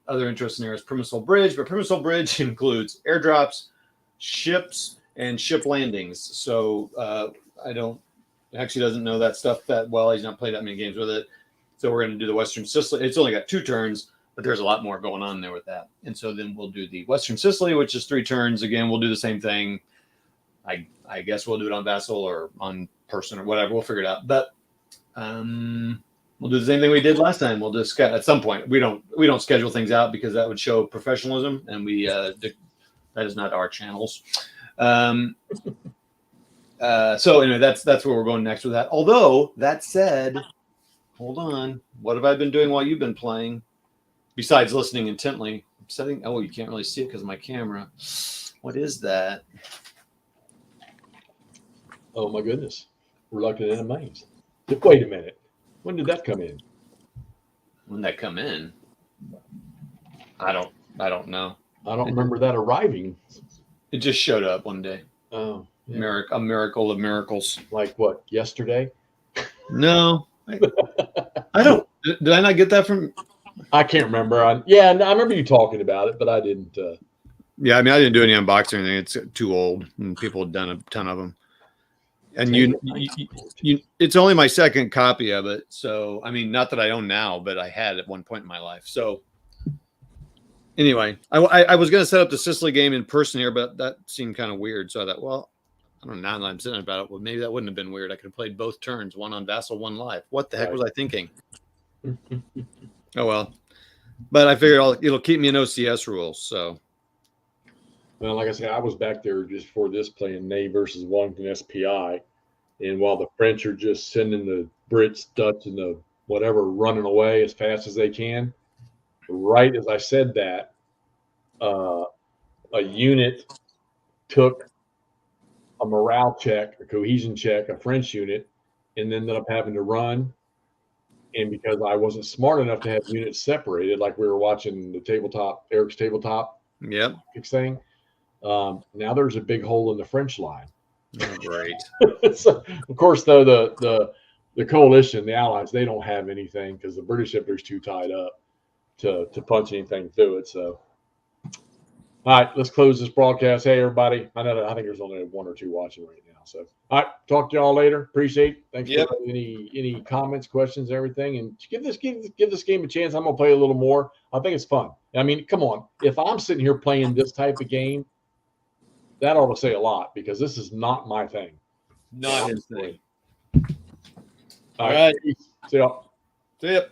other intro scenario is Permisal Bridge, but Permisal Bridge includes airdrops, ships, and ship landings. So Hexy doesn't know that stuff that well. He's not played that many games with it. So we're going to do the Western Sicily. It's only got 2 turns, but there's a lot more going on there with that. And so then we'll do the Western Sicily, which is 3 turns. Again, we'll do the same thing. I guess we'll do it on Vassal or on Person or whatever. We'll figure it out. But we'll do the same thing we did last time. We'll just at some point we don't schedule things out because that would show professionalism, and that is not our channels. So anyway, that's where we're going next with that. Although that said, hold on, what have I been doing while you've been playing? Besides listening intently, I'm setting. Oh, you can't really see it because of my camera. What is that? Oh my goodness, Reluctant Enemies. Wait a minute, when did that come in? When that come in? I don't know. I don't remember that arriving. It just showed up one day. Oh, yeah. A miracle of miracles. Like what? Yesterday? No, I don't. Did I not get that from? I can't remember. I remember you talking about it, but I didn't. Yeah, I mean, I didn't do any unboxing or anything. It's too old, and people have done a ton of them. And you, it's only my second copy of it. So, I mean, not that I own now, but I had at one point in my life. So, anyway, I was going to set up the Sicily game in person here, but that seemed kind of weird. So I thought, well, I don't know. Now that I'm sitting about it, well, maybe that wouldn't have been weird. I could have played both turns, one on Vassal, one live. What the heck was I thinking? Oh, well. But I figured it'll keep me in OCS rules. So, well, like I said, I was back there just before this playing Ney versus Wellington SPI. And while the French are just sending the Brits, Dutch, and the whatever running away as fast as they can, right as I said that, a unit took a morale check, a cohesion check, a French unit, and ended up having to run. And because I wasn't smart enough to have units separated, like we were watching the Eric's tabletop thing, now there's a big hole in the French line. Oh, great. So, of course, though, the coalition, the Allies, they don't have anything because the British shipper's too tied up to punch anything through it. So, all right, let's close this broadcast. Hey, everybody. I think there's only 1 or 2 watching right now. So, all right, talk to y'all later. Appreciate it. Thanks for any comments, questions, everything. And give this game a chance. I'm going to play a little more. I think it's fun. I mean, come on. If I'm sitting here playing this type of game, that ought to say a lot because this is not my thing. Not his thing. All right. See ya. See ya.